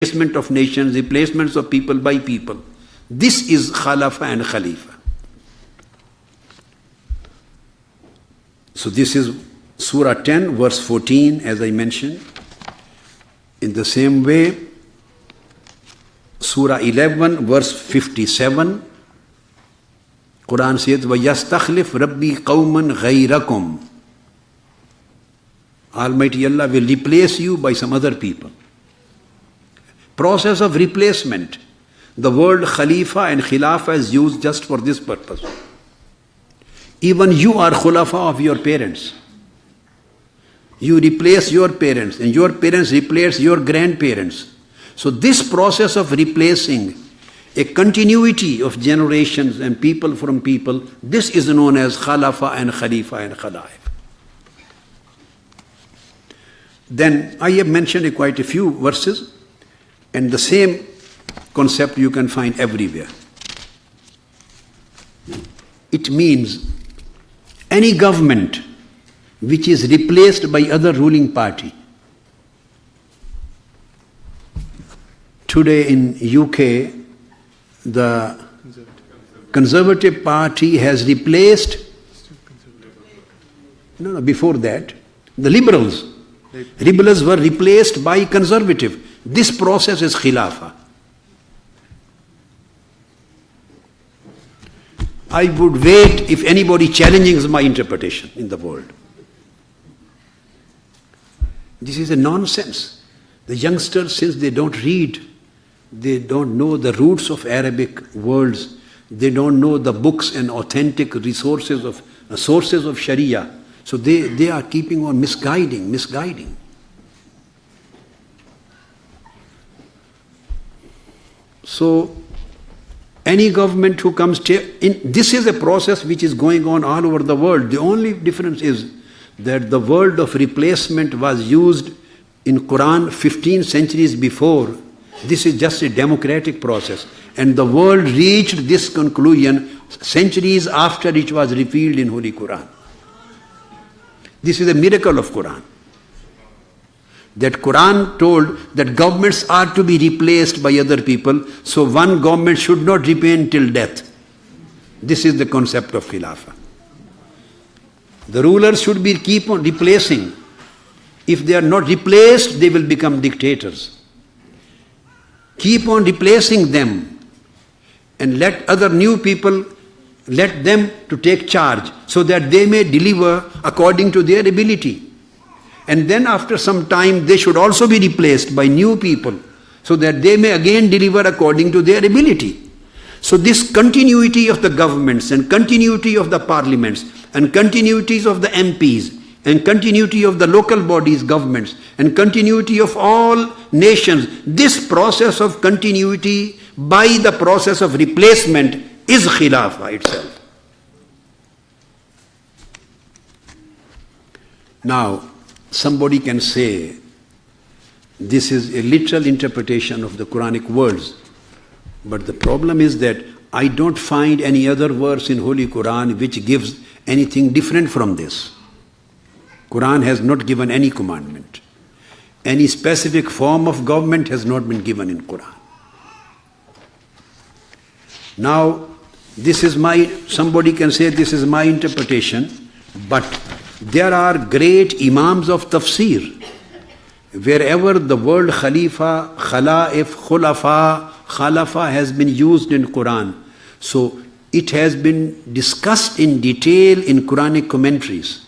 replacement of nations, replacements of people by people. This is Khalafa and Khalifa. So this is Surah 10, verse 14, as I mentioned. In the same way, Surah 11, verse 57, Quran says, وَيَسْتَخْلِفْ رَبِّي قَوْمًا غَيْرَكُمْ. Almighty Allah will replace you by some other people. Process of replacement. The word Khalifa and Khilafa is used just for this purpose. Even you are Khulafa of your parents. You replace your parents, and your parents replace your grandparents. So this process of replacing a continuity of generations and people from people, this is known as Khalafa and Khalifa and Khalaif. Then I have mentioned quite a few verses, and the same concept you can find everywhere. It means any government which is replaced by other ruling party. Today in UK, the Conservative Party has replaced, before that, the Liberals. Liberals were replaced by Conservative. This process is Khilafah. I would wait if anybody challenges my interpretation in the world. This is a nonsense. The youngsters, since they don't read, they don't know the roots of Arabic words, they don't know the books and authentic resources of sources of Sharia. So they are keeping on misguiding. So any government who comes this is a process which is going on all over the world. The only difference is that the word of replacement was used in Quran 15 centuries before. This is just a democratic process. And the world reached this conclusion centuries after it was revealed in Holy Quran. This is a miracle of Quran. That Quran told that governments are to be replaced by other people, so one government should not remain till death. This is the concept of Khilafah. The rulers should keep on replacing. If they are not replaced, they will become dictators. Keep on replacing them and let other new people, let them to take charge so that they may deliver according to their ability. And then after some time, they should also be replaced by new people so that they may again deliver according to their ability. So this continuity of the governments and continuity of the parliaments and continuities of the MPs and continuity of the local bodies, governments, and continuity of all nations, this process of continuity by the process of replacement is Khilafah itself. Now, somebody can say, this is a literal interpretation of the Quranic words. But the problem is that I don't find any other verse in Holy Quran which gives anything different from this. Quran has not given any commandment. Any specific form of government has not been given in Quran. Now, somebody can say this is my interpretation, but there are great imams of tafsir. Wherever the word Khalifa, Khalaif, Khulafa, Khalafa has been used in Quran, so it has been discussed in detail in Quranic commentaries.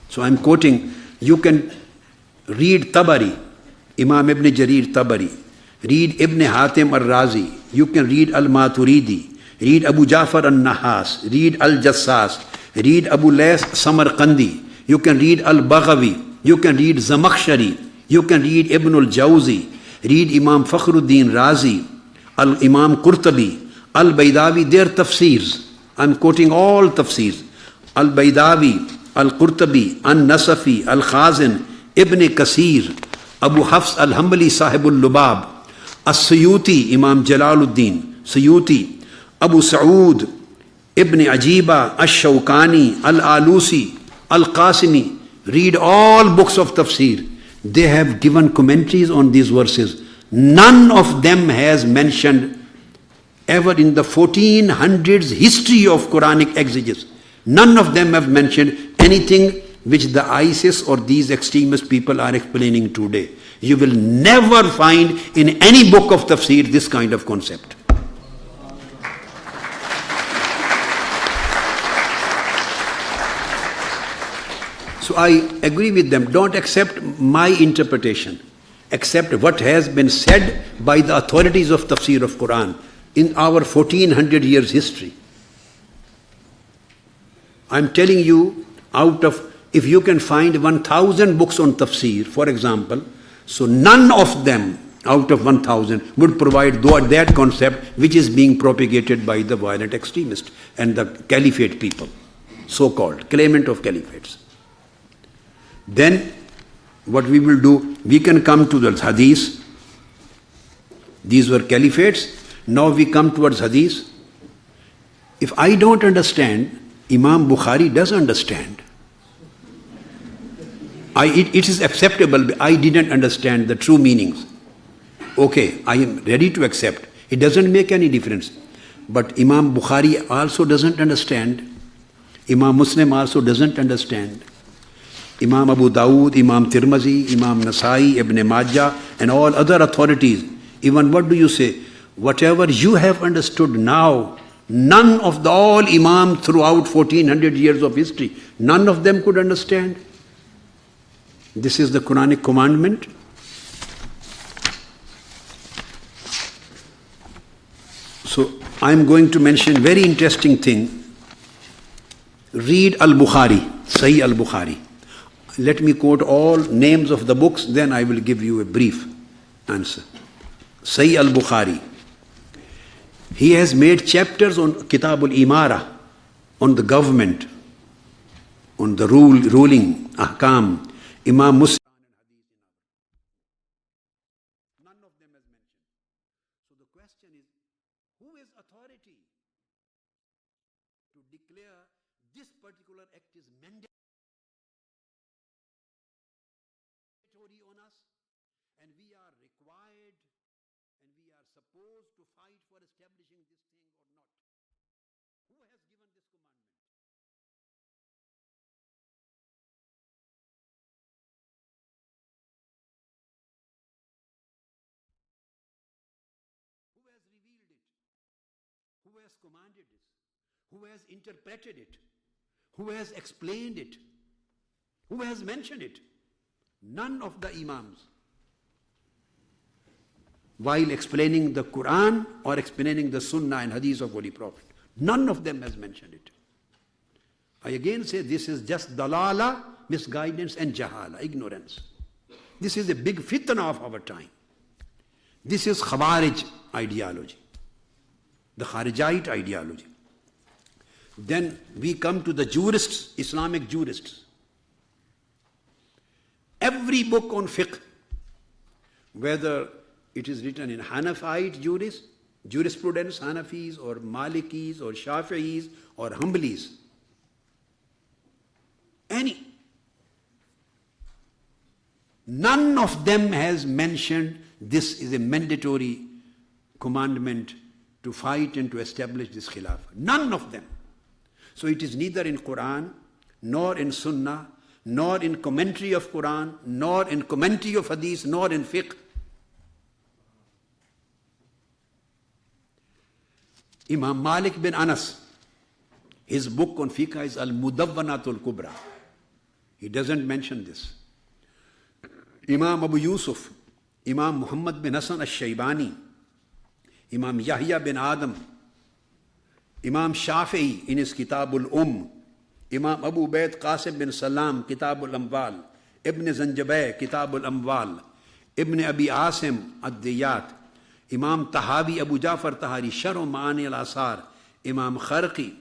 So I'm quoting, you can read Tabari, Imam Ibn Jarir Tabari, read Ibn Hatim al-Razi, you can read al-Maturidi, read Abu Ja'far al-Nahas, read al-Jassas, read Abu Lays Samarqandi, you can read al-Baghawi, you can read Zamakhshari, you can read Ibn al-Jawzi, read Imam Fakhruddin Razi, Imam Qurtubi, al-Baydawi, their tafsirs. I'm quoting all tafsirs. Al-Baydawi, al-Qurtubi, al-Nasafi, al-Khazin, Ibn Kasir, Abu Hafs al-Hanbali Sahibul Lubab, as-Suyuti, Imam Jalaluddin Suyuti, Abu Sa'ud, Ibn Ajiba, Ash-Shawkani, Al-Alusi, Al-Qasimi. Read all books of tafsir. they have given commentaries on these verses. None of them has mentioned ever in the 1400s history of Quranic exegesis. None of them have mentioned anything which the ISIS or these extremist people are explaining today. You will never find in any book of tafsir this kind of concept. So I agree with them. Don't accept my interpretation. Accept what has been said by the authorities of tafsir of Quran in our 1400 years history. I'm telling you, out of, if you can find 1000 books on tafsir, for example, so none of them out of 1000 would provide that concept which is being propagated by the violent extremists and the caliphate people, so-called claimant of caliphates. Then what we will do, we can come to the hadith. These were caliphates. Now we come towards hadith. If I don't understand, Imam Bukhari does understand. It is acceptable. I didn't understand the true meanings. Okay, I am ready to accept. It doesn't make any difference. But Imam Bukhari also doesn't understand. Imam Muslim also doesn't understand. Imam Abu Dawud, Imam Tirmizi, Imam Nasai, Ibn Majah, and all other authorities. Even what do you say? Whatever you have understood now, none of the all Imams throughout 1400 years of history, none of them could understand. This is the Quranic commandment. So I am going to mention very interesting thing. Read Al-Bukhari, Sahih Al-Bukhari. Let me quote all names of the books, then I will give you a brief answer. Sahih Al-Bukhari. He has made chapters on Kitab al-Imara, on the government, on the ruling, ahkam. Imam Muslim. None of them has mentioned. So the question is, who has authority to declare this particular act is mandatory on us, and we are required and we are supposed to fight for establishing this thing or not? Who has given this commandment? Who has revealed it? Who has commanded this? Who has interpreted it? Who has explained it? Who has mentioned it? None of the Imams. While explaining the Quran or explaining the Sunnah and Hadith of Holy Prophet, none of them has mentioned it. I again say this is just dalala, misguidance and jahala, ignorance. This is a big fitna of our time. This is Khawarij ideology, the Kharijite ideology. Then we come to the jurists, Islamic jurists. Every book on fiqh, whether it is written in Hanafite jurisprudence, Hanafis or Malikis or Shafi'is or Hanbalis, any, none of them has mentioned this is a mandatory commandment to fight and to establish this khilafah. None of them. So it is neither in Quran, nor in Sunnah, nor in commentary of Quran, nor in commentary of Hadith, nor in fiqh. Imam Malik bin Anas, his book on fiqh is Al-Mudawwanatul Kubra. He doesn't mention this. Imam Abu Yusuf, Imam Muhammad bin Hassan al-Shaybani, Imam Yahya bin Adam, Imam Shafi'i in his Kitabul Imam Abu Ubaid Qasim bin Salam, Kitabul Amwal, Ibn Zanjabay, Kitabul Amwal, Ibn Abi Asim, Ad-Diyat, Imam Tahawi, Abu Jafar Tahari, Sharh Ma'ani al-Asar, Imam Kharqi,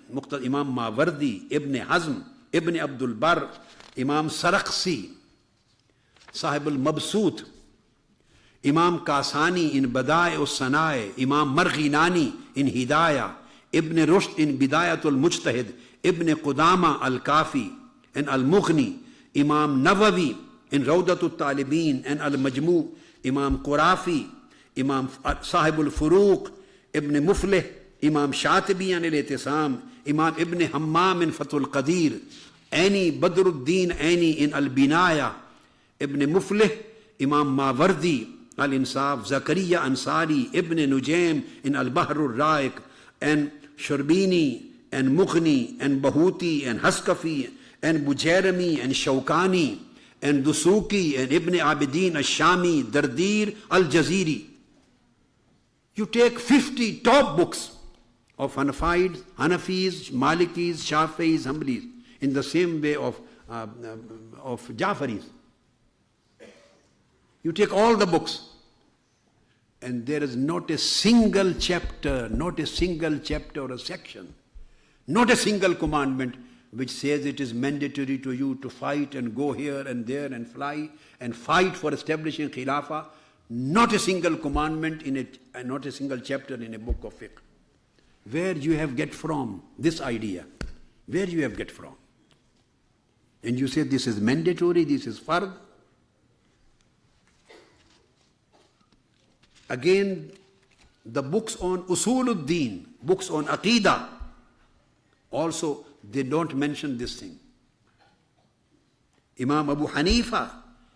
Imam Mawardi, Ibn Hazm, Ibn Abdul Bar, Imam Saraqsi, Sahib al-Mabsut, Imam Kasani in Badai al-Sana'i, Imam Marghinani in Hidayah, Ibn Rushd in Bidayatul Mujtahid, Ibn Qudama al-Kafi and al-Mughni, Imam Nawawi in Rawdatul Talibin and Al-Majmu, Imam Qurafi, Imam Sahibul Furuq, Ibn Muflih, Imam Shatibi and Al-Itisam, Imam Ibn Hammam in Fathul Qadir, Ani Badruddin Ani in Al-Binaya, Ibn Muflih, Imam Mawardi, Al-Insaf, Zakaria Ansari, Ibn Nujaym in Al-Bahrul Ra'iq, and Shurbini, and Mughni, and Bahuti, and Haskafi, and Bujairami, and Shawkani, and Dusuki, and Ibn Abidin Ash-Shami, Dardir, Al-Jaziri. You take 50 top books of Hanafis, Malikis, Shafi'is, Hanbalis, in the same way of Jafaris. You take all the books, and there is not a single chapter or a section, not a single commandment which says it is mandatory to you to fight and go here and there and fly and fight for establishing Khilafah. Not a single commandment in it, and not a single chapter in a book of fiqh. Where you have get from this idea? Where you have get from? And you say this is mandatory, this is fard. Again, the books on Usuluddin, books on Aqidah, also they don't mention this thing. Imam Abu Hanifa,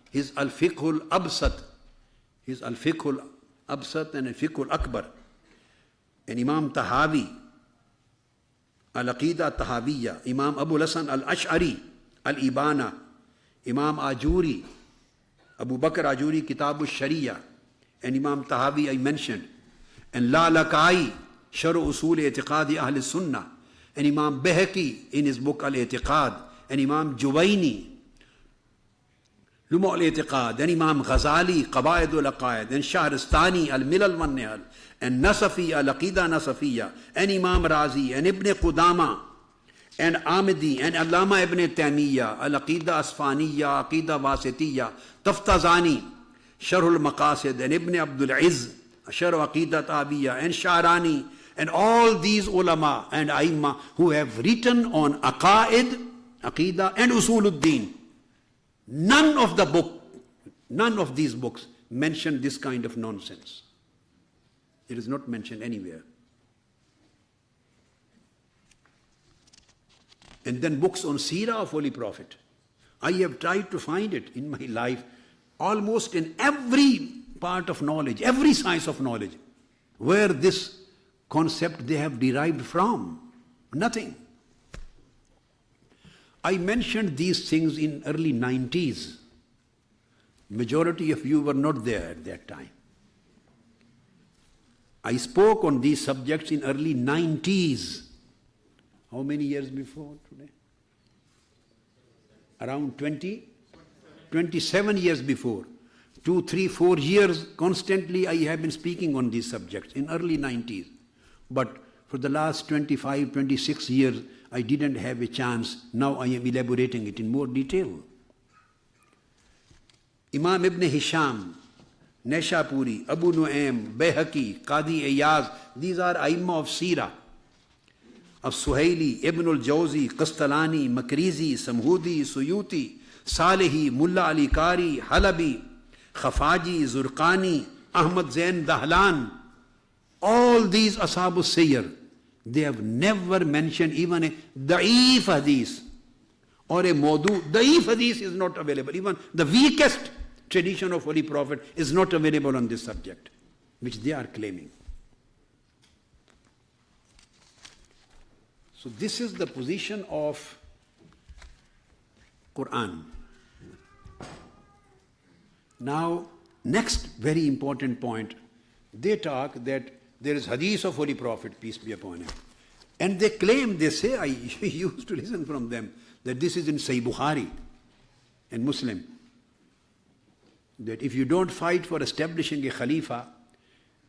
his Al-Fiqhul Absat, his Al-Fiqhul Absat and Al-Fiqhul Akbar, and Imam Tahawi, Al-Aqidah Tahawiyya, Imam Abu Hasan Al-Ash'ari, Al-Ibana, Imam Ajuri, Abu Bakr Ajuri, Kitab al-Sharia, and Imam Tahawi I mentioned, and Lalakai, Sharh Usul I'tiqadi Ahl Sunnah, and Imam Behaki in his book Al-I'tiqad, and Imam Juwayni, Lumu' al-I'tiqad, and Imam Ghazali, Qawaid al-Aqaid, and Shahristani, Al-Milal wan Nihal, and Nasafi, Al-Aqidah Nasafiyya, and Imam Razi, and Ibn Qudama, and Amidi, and Allama Ibn Taymiyyah, Al-Aqidah Asfaniyya, Aqidah Wasitiyya, Taftazani, Sharh al-Maqasid, and Ibn Abdul Izz, Sharh Aqidah Tahawiyya, and Sha'rani, and all these ulama and aimma who have written on aqaid, aqidah and usuluddin. None of these books mention this kind of nonsense. It is not mentioned anywhere. And then books on seerah of Holy Prophet. I have tried to find it in my life almost in every part of knowledge, every science of knowledge, where this concept they have derived from. Nothing. I mentioned these things in early 90s. Majority of you were not there at that time. I spoke on these subjects in early 90s. How many years before today? Around 27 years before. 2, 3, 4 years constantly I have been speaking on these subjects in early 90s. But for the last 25, 26 years, I didn't have a chance. Now I am elaborating it in more detail. Imam Ibn Hisham, Naishapuri, Abu Nu'aym, Bayhaqi, Qadi Iyaz, these are Aimma of Seerah. Of Suhaili, Ibn al-Jawzi, Qastalani, Makrizi, Samhudi, Suyuti, Salehi, Mulla Ali Qari, Halabi, Khafaji, Zurqani, Ahmad Zain Dahlan. All these Ashabul Sayyar, they have never mentioned even a Da'if Hadith or a Maudu. Da'if Hadith is not available. Even the weakest tradition of Holy Prophet is not available on this subject, which they are claiming. So this is the position of Quran. Now, next very important point, they talk that there is hadith of Holy Prophet, peace be upon him. And they claim, they say, I used to listen from them, that this is in Sahih Bukhari and Muslim. That if you don't fight for establishing a Khalifa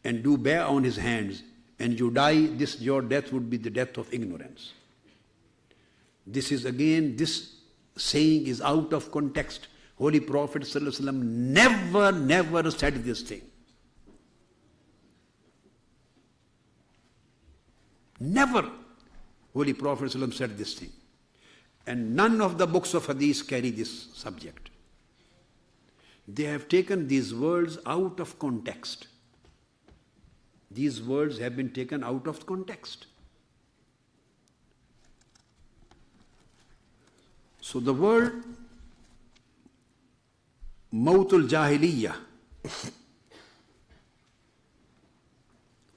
and do bear on his hands and you die, your death would be the death of ignorance. This is again, this saying is out of context. Holy Prophet ﷺ never said this thing. Never Holy Prophet ﷺ said this thing. And none of the books of hadith carry this subject. They have taken these words out of context. These words have been taken out of context. So the word Mautul Jahiliyyah,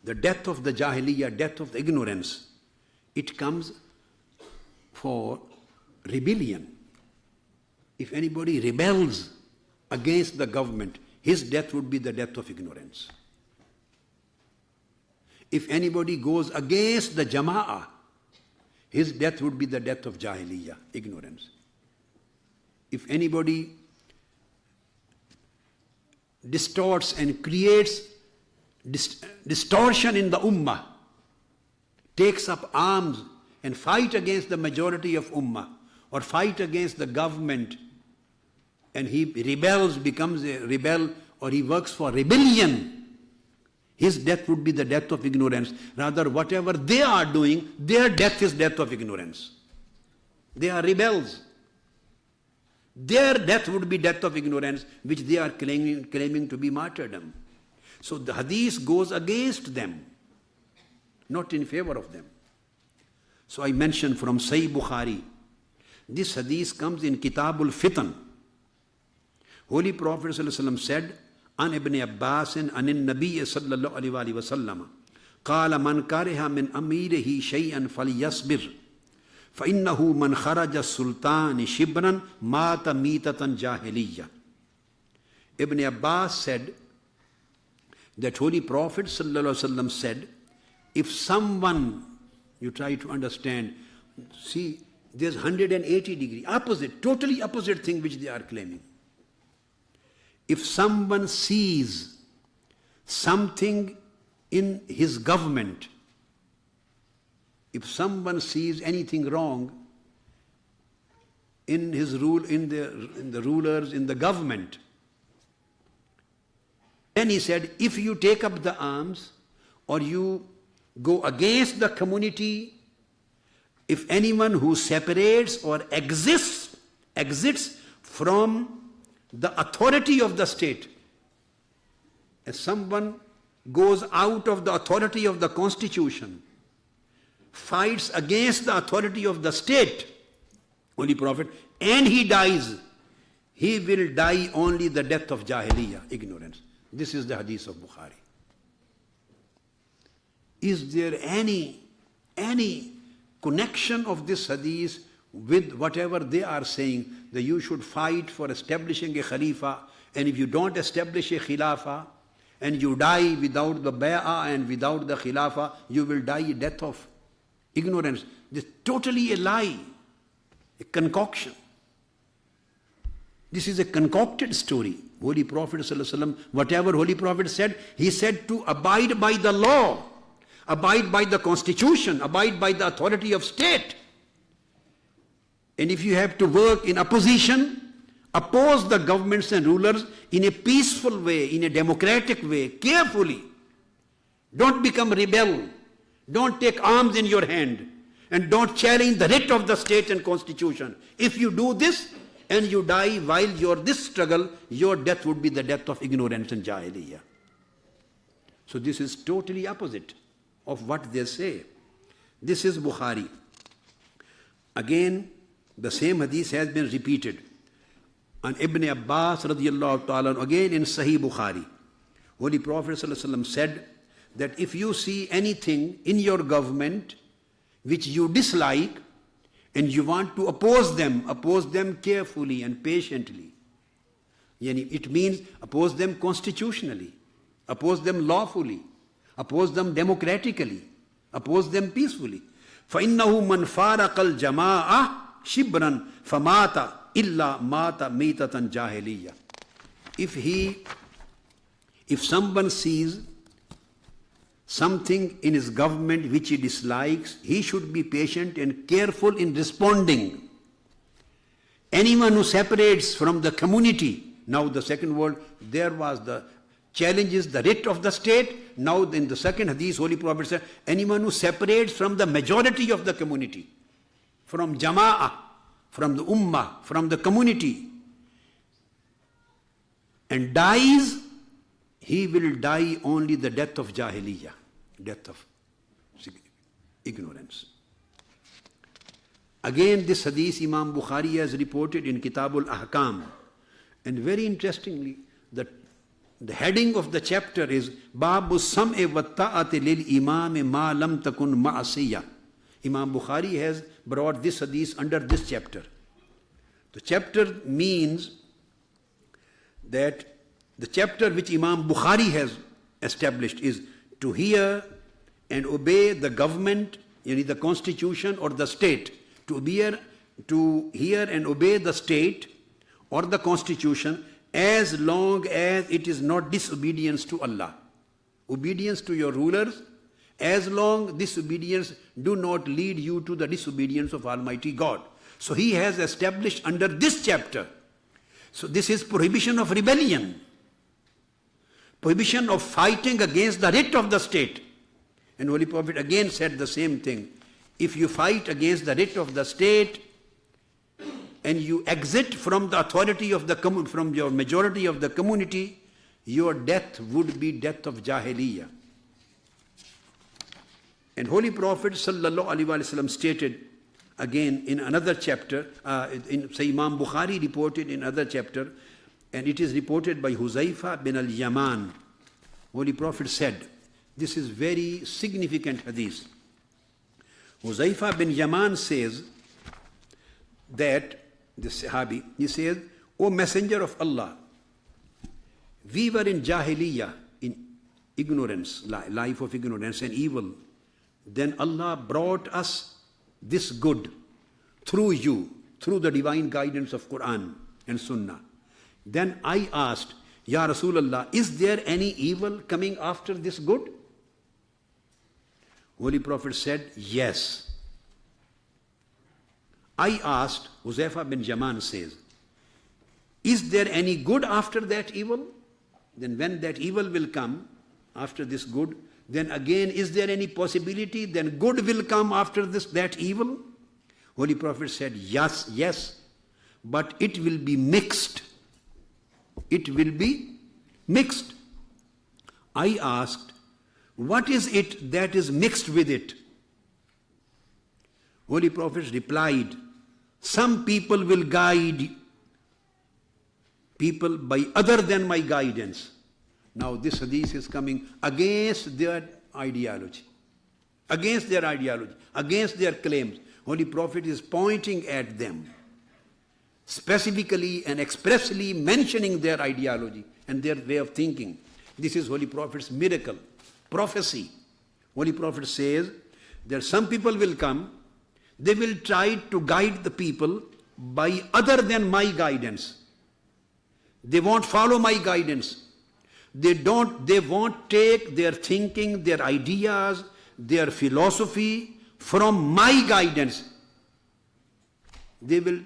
the death of the Jahiliyyah, death of the ignorance, it comes for rebellion. If anybody rebels against the government, his death would be the death of ignorance. If anybody goes against the Jama'ah, his death would be the death of Jahiliyyah, ignorance. If anybody distorts and creates distortion in the ummah, takes up arms and fight against the majority of ummah, or fight against the government, and he rebels, becomes a rebel, or he works for rebellion, his death would be the death of ignorance. Rather, whatever they are doing, their death is death of ignorance. They are rebels. Their death would be death of ignorance, which they are claiming to be martyrdom. So the hadith goes against them, not in favor of them. So I mentioned from Sahih Bukhari, this hadith comes in Kitabul Fitan. Holy Prophet ﷺ said, An ibn Abbas an Nabi sallallahu alayhi wa sallam, Qala man kariha min amirihi shay'an falyasbir, فَإِنَّهُ مَنْ خَرَجَ السُّلْطَانِ شِبْرًا مَاتَ مِيتَةً جَاهِلِيَّةً. Ibn Abbas said that Holy Prophet ﷺ said, if someone, you try to understand, see, there's 180 degree, opposite, totally opposite thing which they are claiming. If someone sees something in his government, if someone sees anything wrong in his rule, in the rulers, in the government, then he said, if you take up the arms or you go against the community, if anyone who separates or exits from the authority of the state, if someone goes out of the authority of the constitution, fights against the authority of the state, Holy Prophet, and he dies, he will die only the death of Jahiliyyah, ignorance. This is the hadith of Bukhari. Is there any connection of this hadith with whatever they are saying, that you should fight for establishing a Khalifa, and if you don't establish a Khilafah, and you die without the Bay'ah and without the Khilafah, you will die a death of ignorance? This is totally a lie, a concoction. This is a concocted story. Holy Prophet ﷺ, whatever Holy Prophet said, he said to abide by the law, abide by the constitution, abide by the authority of state. And if you have to work in opposition, oppose the governments and rulers in a peaceful way, in a democratic way, carefully. Don't become rebel. Don't take arms in your hand, and don't challenge the writ of the state and constitution. If you do this and you die while you're this struggle, your death would be the death of ignorance and Jahiliyyah. So this is totally opposite of what they say. This is Bukhari. Again, the same hadith has been repeated. And Ibn Abbas radiyallahu ta'ala, again in Sahih Bukhari, Holy Prophet ﷺ said that if you see anything in your government which you dislike and you want to oppose them carefully and patiently. It means oppose them constitutionally, oppose them lawfully, oppose them democratically, oppose them peacefully. فَإِنَّهُ مَنْ فَارَقَ الْجَمَاعَةِ شِبْرًا فَمَاتَ إِلَّا مَاتَ مِيتَةً جَاهِلِيَّةً. If someone sees something in his government which he dislikes, he should be patient and careful in responding. Anyone who separates from the community, now the second world, there was the challenges, the writ of the state. Now in the second hadith, Holy Prophet said, anyone who separates from the majority of the community, from Jama'ah, from the Ummah, from the community, and dies, he will die only the death of Jahiliyyah, death of ignorance. Again, this hadith Imam Bukhari has reported in Kitabul Ahkam. And very interestingly, the heading of the chapter is Babu Sam'i wa Ta'ati lil Imam ma lam takun ma'asiyah. Imam Bukhari has brought this hadith under this chapter. The chapter means that the chapter which Imam Bukhari has established is to hear and obey the government, the constitution or the state. To hear and obey the state or the constitution as long as it is not disobedience to Allah. Obedience to your rulers, as long disobedience do not lead you to the disobedience of Almighty God. So he has established under this chapter. So this is prohibition of rebellion. Prohibition of fighting against the writ of the state. And Holy Prophet again said the same thing. If you fight against the writ of the state and you exit from the authority of the from your majority of the community, your death would be death of Jahiliyyah. And Holy Prophet sallallahu alaihi wasallam stated again in another chapter, Imam Bukhari reported in another chapter, and it is reported by Huzaifa bin al-Yaman. Holy Prophet said, this is very significant hadith. Huzaifa bin Yaman says that, the Sahabi, he says, O Messenger of Allah, we were in Jahiliyyah, in ignorance, life of ignorance and evil. Then Allah brought us this good through you, through the divine guidance of Quran and Sunnah. Then I asked, Ya Rasulullah, is there any evil coming after this good? Holy Prophet said, yes. I asked, Huzaifa bin Yaman says, is there any good after that evil? Then when that evil will come after this good, then again is there any possibility then good will come after that evil? Holy Prophet said, yes, but it will be mixed. It will be mixed. I asked, what is it that is mixed with it? Holy Prophet replied, some people will guide people by other than my guidance. Now this hadith is coming against their ideology, against their claims. Holy Prophet is pointing at them, specifically and expressly mentioning their ideology and their way of thinking. This is Holy Prophet's miracle, prophecy. Holy Prophet says that some people will come, they will try to guide the people by other than my guidance. They won't follow my guidance. They won't take their thinking, their ideas, their philosophy from my guidance. They will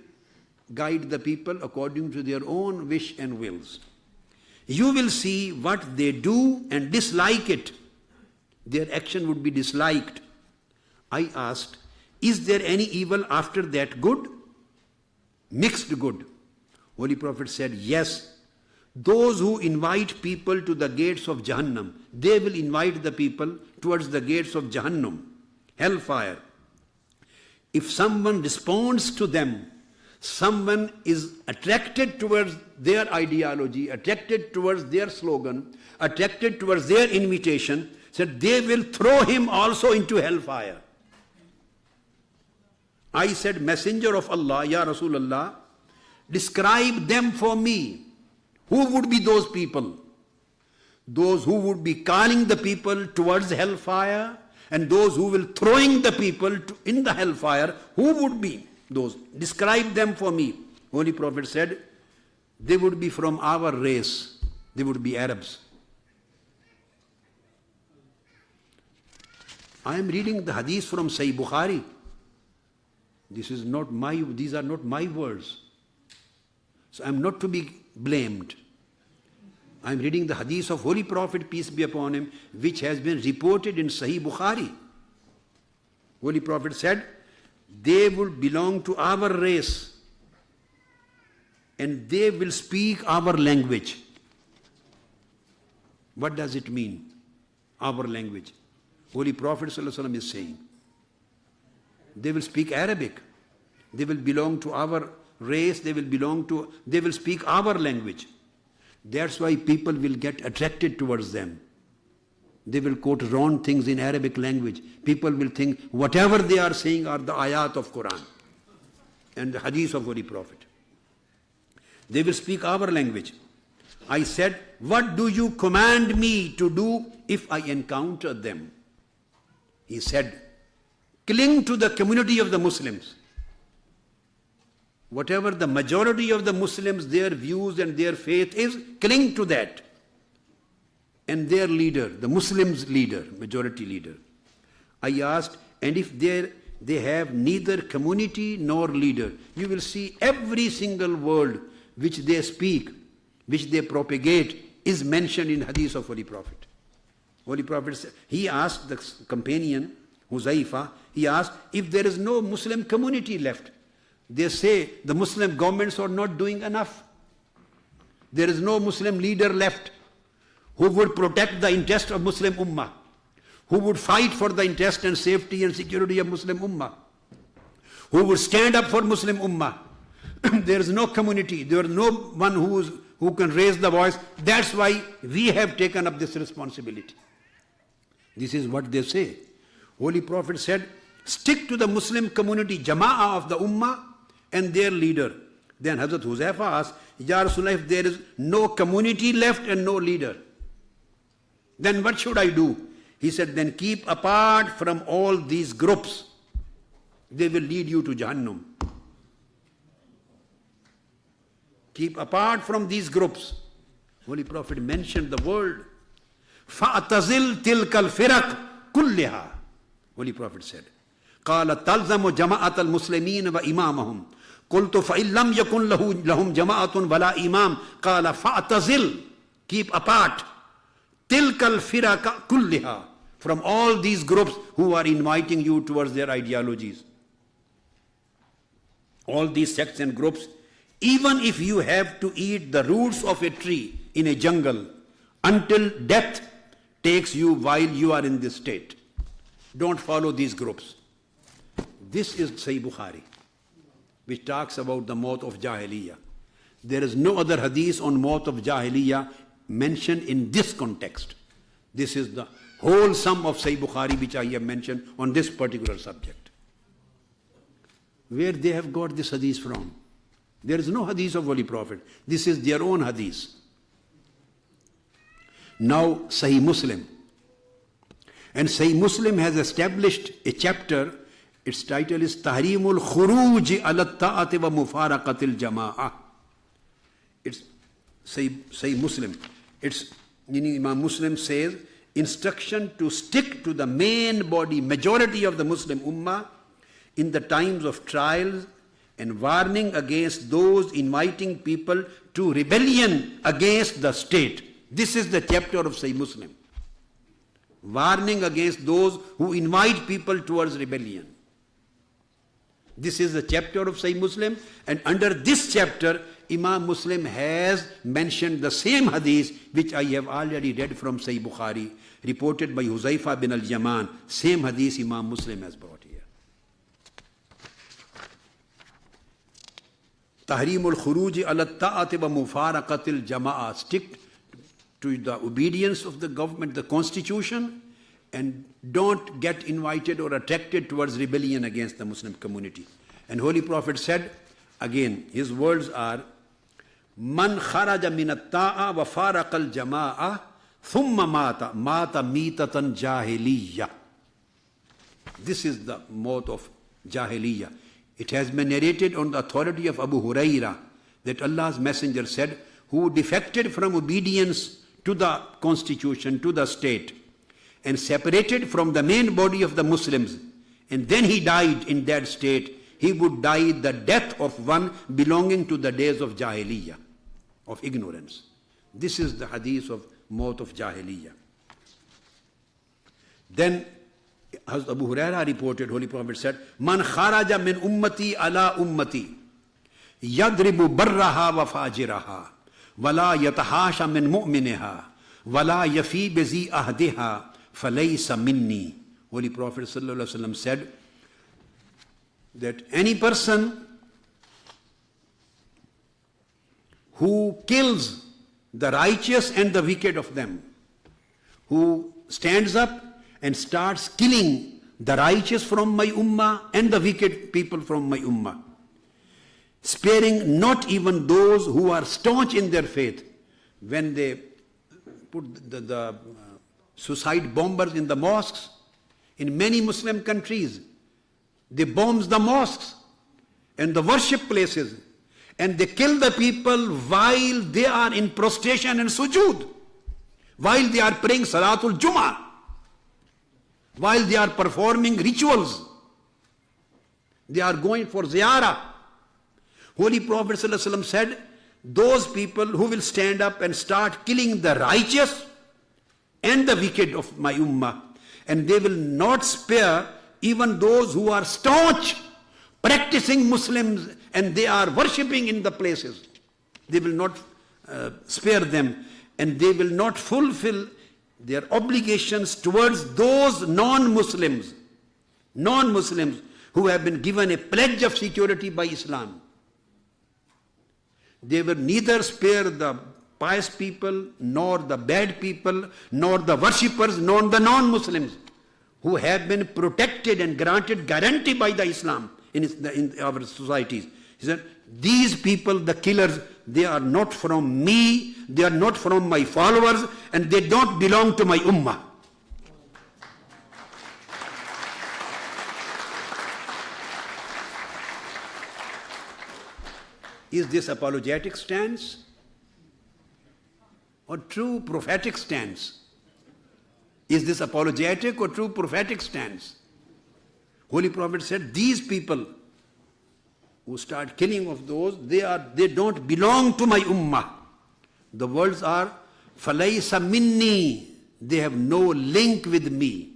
guide the people according to their own wish and wills. You will see what they do and dislike it. Their action would be disliked. I asked, is there any evil after that good? Mixed good. Holy Prophet said, yes. Those who invite people to the gates of Jahannam, they will invite the people towards the gates of Jahannam, hellfire. If someone responds to them, someone is attracted towards their ideology, attracted towards their slogan, attracted towards their invitation, said they will throw him also into hellfire. I said, Messenger of Allah, Ya Rasulullah, describe them for me. Who would be those people? Those who would be calling the people towards hellfire, and those who will throwing the people in the hellfire, who would be those? Describe them for me. Holy Prophet said, they would be from our race. They would be Arabs. I am reading the hadith from Sahih Bukhari. These are not my words. So I am not to be blamed. I am reading the hadith of Holy Prophet, peace be upon him, which has been reported in Sahih Bukhari. Holy Prophet said, they will belong to our race and they will speak our language. What does it mean? Our language. Holy Prophet ﷺ is saying, they will speak Arabic. They will belong to our race. They will speak our language. That's why people will get attracted towards them. They will quote wrong things in Arabic language. People will think whatever they are saying are the ayat of Quran and the hadith of Holy Prophet. They will speak our language. I said, what do you command me to do if I encounter them? He said, cling to the community of the Muslims. Whatever the majority of the Muslims, their views and their faith is, cling to that. And their leader, the Muslims' leader, majority leader. I asked, and if they have neither community nor leader, you will see every single word which they speak, which they propagate, is mentioned in hadith of Holy Prophet. Holy Prophet said, he asked the companion, Huzaifa, he asked, if there is no Muslim community left, they say the Muslim governments are not doing enough. There is no Muslim leader left who would protect the interest of Muslim Ummah, who would fight for the interest and safety and security of Muslim Ummah, who would stand up for Muslim Ummah. There is no community, there is no one who can raise the voice. That's why we have taken up this responsibility. This is what they say. Holy Prophet said, stick to the Muslim community, Jama'ah of the Ummah and their leader. Then Hazrat Huzaifa asked, Ya Rasulullah, if there is no community left and no leader, then what should I do? He said, then keep apart from all these groups. They will lead you to Jahannam. Keep apart from these groups. Holy Prophet mentioned the word. فَأَتَزِلْ تِلْكَ الْفِرَقْ كُلِّهَا. Holy Prophet said, قَالَ تَلْزَمُ جَمَاعَةَ الْمُسْلِمِينَ وَإِمَامَهُمْ قُلْتُ فَإِنْ لَمْ يَكُنْ لَهُمْ جَمَاعَةٌ وَلَا إِمَامٌ قَالَ فَأَتَزِلْ. Keep apart. تِلْكَ الْفِرَقَ كُلِّهَا. From all these groups who are inviting you towards their ideologies. All these sects and groups, even if you have to eat the roots of a tree in a jungle until death takes you while you are in this state, don't follow these groups. This is Sahih Bukhari, which talks about the maut of Jahiliyyah. There is no other hadith on maut of Jahiliyyah mentioned in this context. This is the whole sum of Sahih Bukhari which I have mentioned on this particular subject. Where they have got this hadith from? There is no hadith of Holy Prophet. This is their own hadith. Now Sahih Muslim. And Sahih Muslim has established a chapter. Its title is Tahrimul Khuruj ala Ta'ati wa Mufaraqatil Jama'ah. It's Sahih Muslim. It's Imam Muslim says, instruction to stick to the main body, majority of the Muslim Ummah in the times of trials, and warning against those inviting people to rebellion against the state. This is the chapter of Sahih Muslim. Warning against those who invite people towards rebellion. This is the chapter of Sahih Muslim, and under this chapter, Imam Muslim has mentioned the same hadith which I have already read from Sahih Bukhari, reported by Huzaifa bin al-Yaman. Same hadith Imam Muslim has brought here. Tahrimul Khuruj ala Ta'ati wa Mufaraqatil Jama'ah. Stick to the obedience of the government, the constitution, and don't get invited or attracted towards rebellion against the Muslim community. And Holy Prophet said, again, his words are, Man kharaja min at-ta'a wa faraqal jama'ah thumma mata mitatan jahiliyyah. This is the maut of Jahiliyyah. It has been narrated on the authority of Abu Hurairah that Allah's Messenger said, who defected from obedience to the constitution, to the state, and separated from the main body of the Muslims, and then he died in that state, he would die the death of one belonging to the days of Jahiliyyah, of ignorance. This is the hadith of maut of Jahiliyyah. Then as Abu Hurairah reported, Holy Prophet said, Man kharaja min ummati ala ummati yadribu barraha wa fajiraha wala yatahasha min mu'miniha وَلَا يَفِي بِذِي أَهْدِهَا فَلَيْسَ مِنِّي. Holy Prophet ﷺ said that any person who kills the righteous and the wicked of them, who stands up and starts killing the righteous from my ummah and the wicked people from my ummah, sparing not even those who are staunch in their faith. When they put the suicide bombers in the mosques, in many Muslim countries, they bomb the mosques and the worship places, and they kill the people while they are in prostration and sujood, while they are praying Salatul Jummah, while they are performing rituals, they are going for ziyarah. Holy Prophet ﷺ said, those people who will stand up and start killing the righteous and the wicked of my ummah, and they will not spare even those who are staunch, practicing Muslims, and they are worshipping in the places. They will not spare them, and they will not fulfill their obligations towards those non-Muslims who have been given a pledge of security by Islam. They will neither spare the pious people, nor the bad people, nor the worshippers, nor the non-Muslims who have been protected and granted guarantee by the Islam in our societies. He said, these people, the killers, they are not from me, they are not from my followers, and they don't belong to my ummah. Is this apologetic stance or true prophetic stance? Is this apologetic or true prophetic stance? Holy Prophet said, these people who start killing of those, they don't belong to my ummah. The words are falaysa minni. They have no link with me.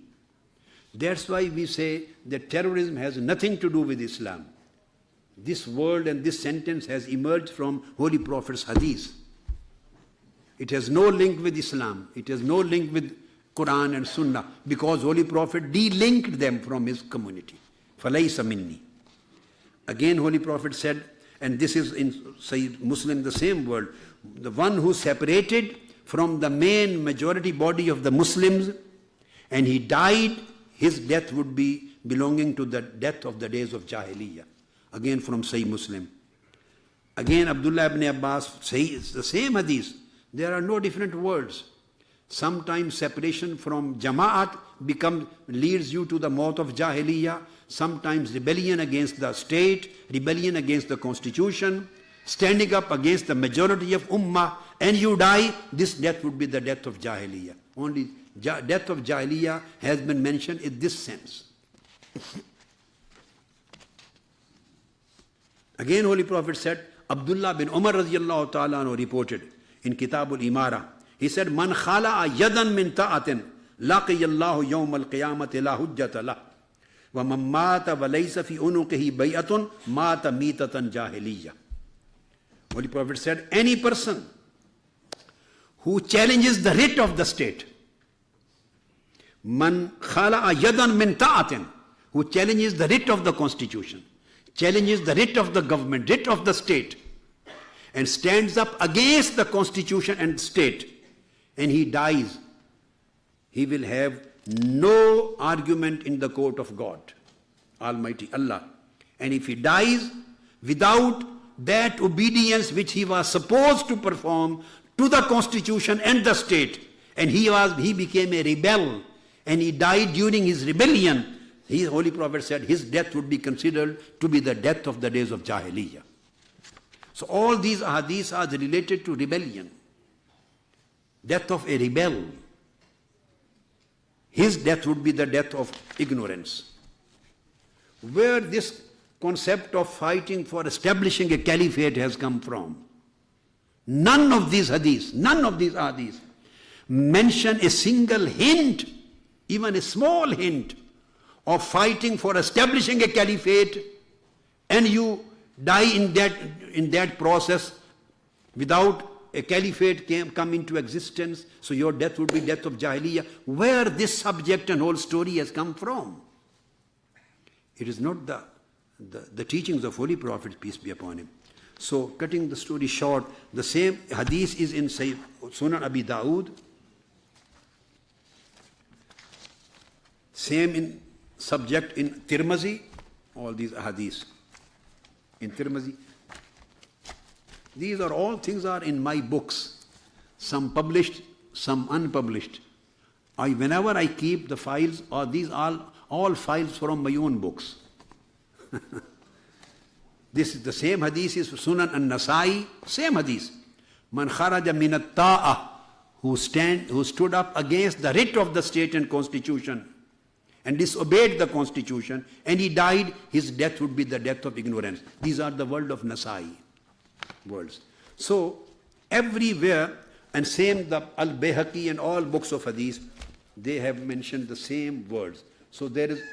That's why we say that terrorism has nothing to do with Islam. This word and this sentence has emerged from Holy Prophet's hadith. It has no link with Islam. It has no link with Quran and Sunnah, because Holy Prophet de-linked them from his community. Falaysa minni. Again Holy Prophet said, and this is in Sahih Muslim, the same word, the one who separated from the main majority body of the Muslims and he died, his death would be belonging to the death of the days of Jahiliyyah. Again from Sahih Muslim. Again Abdullah ibn Abbas says the same hadith. There are no different words. Sometimes separation from Jama'at leads you to the maut of Jahiliyyah. Sometimes rebellion against the state, rebellion against the constitution, standing up against the majority of Ummah, and you die, this death would be the death of Jahiliyyah. Only death of Jahiliyyah has been mentioned in this sense. Again Holy Prophet said, Abdullah bin Umar radiyallahu ta'ala anhu reported in Kitabul Imara, he said, Man khala'a yadan min ta'atin laqiyallahu yawm al-qiyamati la hujjata lah wa man mata wa laysa fi unuqihi bay'atun mata mitatan jahiliyyah. Holy Prophet said, any person who challenges the writ of the state, man khala'a yadan min ta'atin, who challenges the writ of the constitution, challenges the writ of the government, writ of the state, and stands up against the constitution and state, and he dies, he will have no argument in the court of God, Almighty Allah. And if he dies without that obedience which he was supposed to perform to the constitution and the state, and he became a rebel, and he died during his rebellion, his Holy Prophet said his death would be considered to be the death of the days of Jahiliyyah. So all these hadiths are related to rebellion. Death of a rebel. His death would be the death of ignorance. Where this concept of fighting for establishing a caliphate has come from? None of these hadiths mention a single hint, even a small hint, of fighting for establishing a caliphate, and you die in that process without a caliphate come into existence, so your death would be death of Jahiliyyah. Where this subject and whole story has come from? It is not the teachings of Holy Prophet, peace be upon him. So, cutting the story short, the same hadith is in Sunan Abi Dawood, same in subject in Tirmizi, all these hadiths in Tirmizi. These are all things are in my books, some published, some unpublished. Whenever I keep the files, or these are all files from my own books. This is the same hadith is Sunan an-Nasai, same hadith. Man kharaja min at-ta'ah, who stood up against the writ of the state and constitution and disobeyed the constitution, and he died, his death would be the death of ignorance. These are the word of Nasai words. So everywhere, and same the Al-Bayhaqi and all books of hadith, they have mentioned the same words. So there is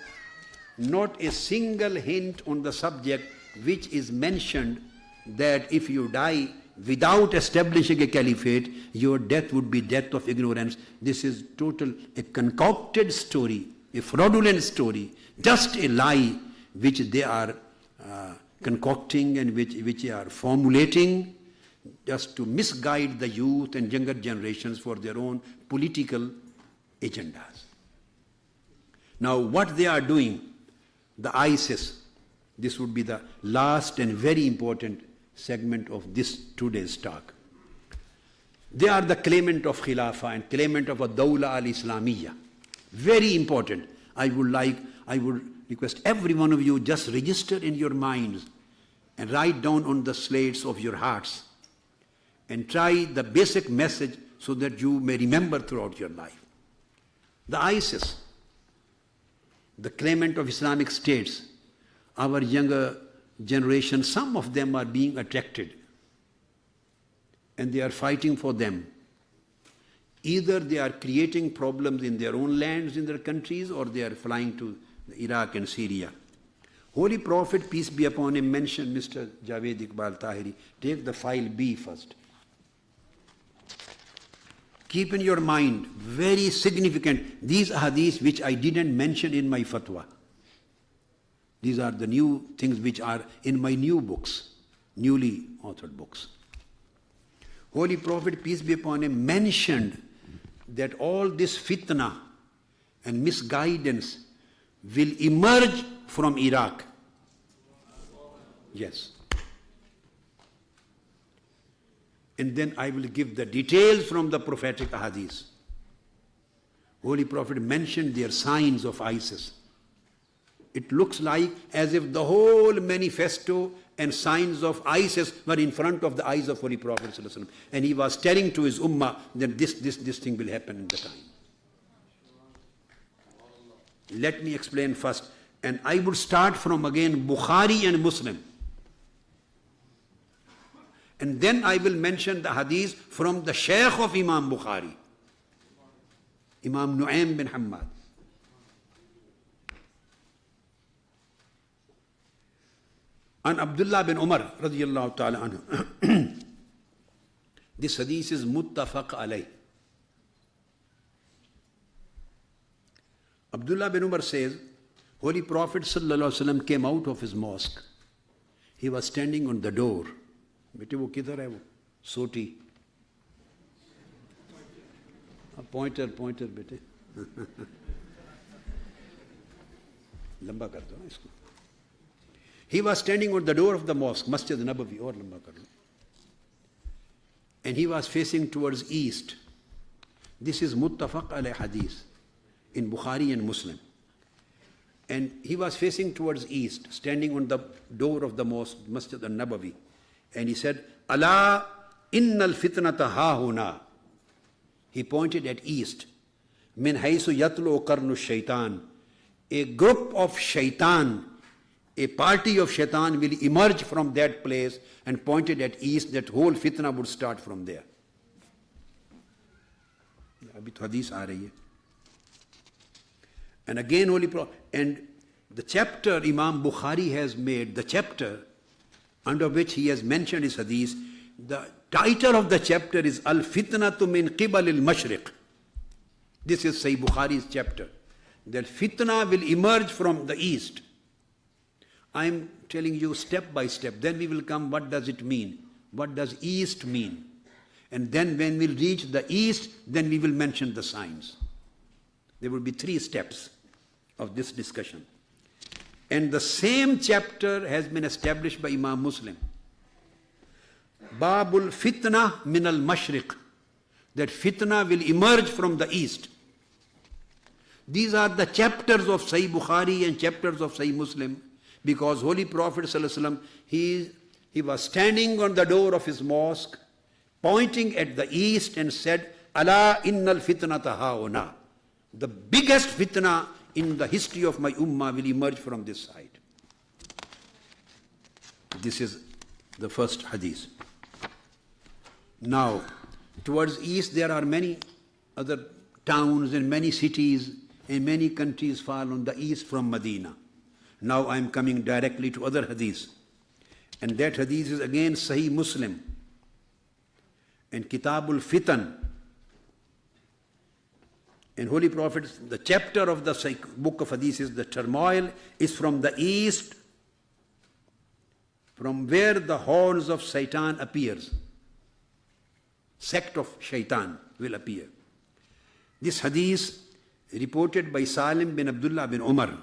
not a single hint on the subject which is mentioned that if you die without establishing a caliphate, your death would be death of ignorance. This is a concocted story, a fraudulent story, just a lie which they are concocting and which they are formulating just to misguide the youth and younger generations for their own political agendas. Now what they are doing, the ISIS, this would be the last and very important segment of this today's talk. They are the claimant of Khilafah and claimant of a Dawla al-Islamiyya. Very important. I would request every one of you just register in your minds and write down on the slates of your hearts and try the basic message so that you may remember throughout your life. The ISIS, the claimant of Islamic states, our younger generation, some of them are being attracted and they are fighting for them. Either they are creating problems in their own lands, in their countries, or they are flying to Iraq and Syria. Holy Prophet, peace be upon him, mentioned Mr. Javed Iqbal Tahiri. Take the file B first. Keep in your mind, very significant, these hadiths which I didn't mention in my fatwa. These are the new things which are in my new books, newly authored books. Holy Prophet, peace be upon him, mentioned that all this fitna and misguidance will emerge from Iraq. Yes. And then I will give the details from the prophetic hadiths. Holy Prophet mentioned their signs of ISIS. It looks like as if the whole manifesto and signs of ISIS were in front of the eyes of Holy Prophet ﷺ. And he was telling to his ummah that this thing will happen in the time. Let me explain first. And I would start from again Bukhari and Muslim. And then I will mention the hadith from the Shaykh of Imam Bukhari, Imam Nu'aym bin Hammad. And Abdullah bin Umar radiyallahu ta'ala anhu. This hadith is muttafaq alayh. Abdullah bin Umar says, Holy Prophet sallallahu alaihi wasallam came out of his mosque. He was standing on the door. बेटे वो किधर है वो सोटी pointer बेटे लंबा कर दो ना इसको. He was standing on the door of the mosque, Masjid Nabawi, और लंबा कर लो. And he was facing towards east. This is muttafaq alayh hadith in Bukhari and Muslim. And he was facing towards east, standing on the door of the mosque, Masjid al-Nabawi. And he said, Allah innal fitnata ha huna. He pointed at east. Min haysu yatlu qarnu shaitan. A group of shaitan, a party of shaitan will emerge from that place, and pointed at east, that whole fitna would start from there. Abhi to hadith aa rahi hai. And again Holy Prophet, and the chapter Imam Bukhari has made, the chapter under which he has mentioned his hadith, The title of the chapter is Al-Fitnatu min Qibal al-Mashriq. This is Sahih Bukhari's chapter. That fitna will emerge from the east. I am telling you step by step. Then we will come, what does it mean? What does east mean? And then when we reach the east, then we will mention the signs. There will be 3 steps of this discussion. And the same chapter has been established by Imam Muslim. Babul Fitna min al-Mashriq. That fitna will emerge from the east. These are the chapters of Sahih Bukhari and chapters of Sahih Muslim. Because Holy Prophet ﷺ, he was standing on the door of his mosque, pointing at the east and said, Ala innal fitnata hauna. The biggest fitna in the history of my ummah will emerge from this side. This is the first hadith. Now, towards east there are many other towns and many cities and many countries fall on the east from Medina. Now I am coming directly to other hadiths. And that hadith is again Sahih Muslim. And Kitabul Fitan. And Holy Prophet, the chapter of the book of hadith is the turmoil is from the east, from where the horns of Shaitan appears. Sect of Shaitan will appear. This hadith reported by Salim bin Abdullah bin Umar.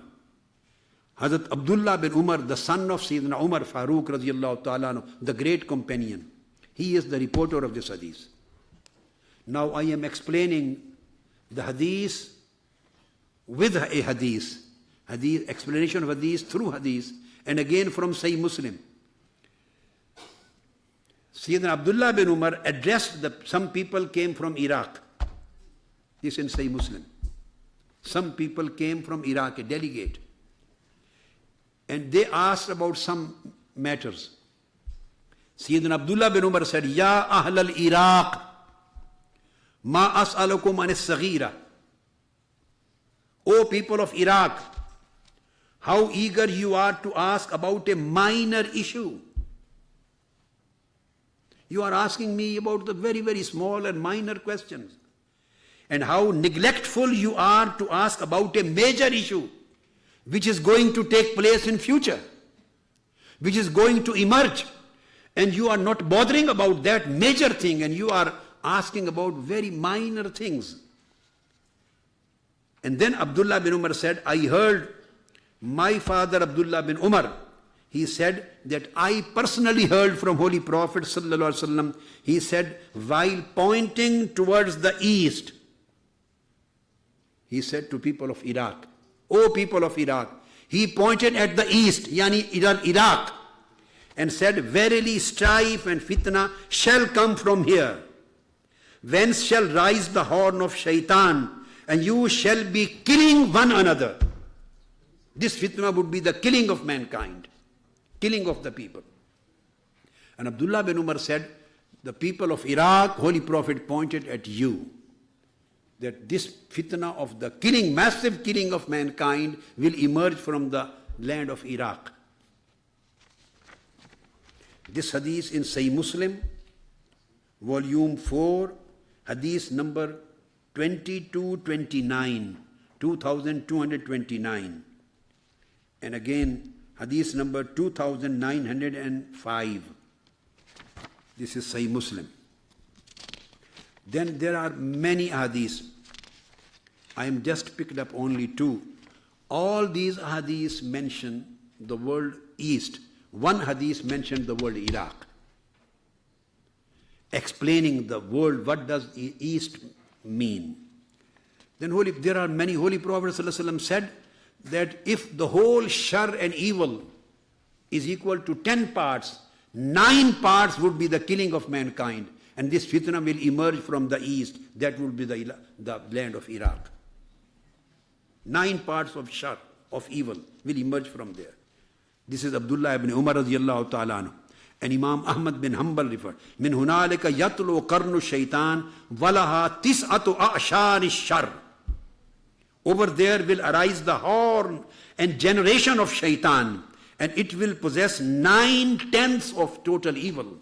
Hazrat Abdullah bin Umar, the son of Sayyidina Umar Farooq radiyallahu ta'ala, the great companion. He is the reporter of this hadith. Now I am explaining the hadith with a hadith. Explanation of hadith through hadith, and again from Sahih Muslim. Sayyidina Abdullah bin Umar addressed some people came from Iraq. This in Sahih Muslim. Some people came from Iraq, a delegate. And they asked about some matters. Sayyidina Abdullah bin Umar said, Ya Ahl al-Iraq, ma as'alukum an as-saghira. O people of Iraq, how eager you are to ask about a minor issue. You are asking me about the very, very small and minor questions. And how neglectful you are to ask about a major issue, which is going to take place in future, which is going to emerge. And you are not bothering about that major thing, and you are asking about very minor things. And then Abdullah bin Umar said, I heard my father Abdullah bin Umar, he said that I personally heard from Holy Prophet sallallahu alaihi wasallam. He said, while pointing towards the east, he said to people of Iraq, O people of Iraq, he pointed at the east, yani Iraq, and said, verily strife and fitna shall come from here. Whence shall rise the horn of Shaitan, and you shall be killing one another. This fitna would be the killing of mankind, killing of the people. And Abdullah bin Umar said, the people of Iraq, Holy Prophet pointed at you. That this fitna of the killing, massive killing of mankind will emerge from the land of Iraq. This hadith in Sahih Muslim, volume 4, hadith number 2229, 2229. And again, hadith number 2905. This is Sahih Muslim. Then there are many hadiths. I am just picked up only 2. All these hadiths mention the word east. One hadith mentioned the word Iraq, explaining the word, what does east mean. Then there are many. Holy Prophet ﷺ said that if the whole shar and evil is equal to 10 parts, 9 parts would be the killing of mankind. And this fitna will emerge from the east. That will be the land of Iraq. 9 parts of shar, of evil, will emerge from there. This is Abdullah ibn Umar radiyallahu ta'ala anhu. And Imam Ahmad bin Hanbal referred, Min hunalika yatlu qarnu shaitan walaha tis'atu a'shari shar. Over there will arise the horn and generation of shaitan, and it will possess 9/10 of total evil.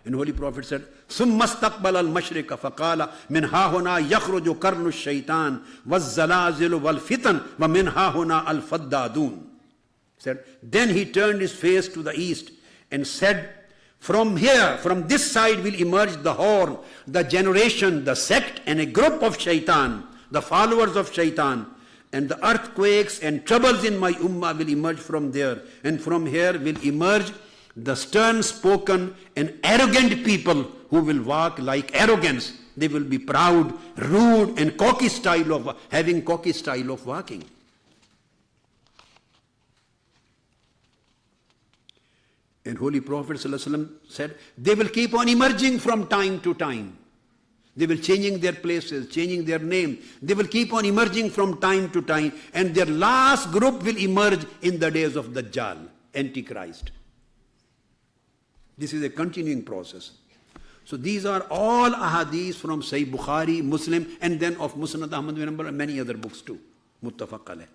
And Holy Prophet said, ثُمَّ اسْتَقْبَلَ الْمَشْرِقَ فَقَالَ مِنْ هَا هُنَا يَخْرُجُ قَرْنُ الشَّيْطَانِ وَالزَّلَازِلُ وَالْفِتَنُ وَمِنْ هَا هُنَا الْفَدَّادُونَ. Said, then he turned his face to the east and said, from here, from this side will emerge the horn, the generation, the sect and a group of shaitan, the followers of shaitan. And the earthquakes and troubles in my ummah will emerge from there. And from here will emerge the stern-spoken and arrogant people who will walk like arrogance. They will be proud, rude and cocky style of walking. And Holy Prophet ﷺ said, they will keep on emerging from time to time. They will changing their places, changing their name. They will keep on emerging from time to time. And their last group will emerge in the days of Dajjal, Antichrist. This is a continuing process. So these are all ahadith from Sahih Bukhari, Muslim, and then of Musnad Ahmad bin Hanbal and many other books too. Muttafaq alayh.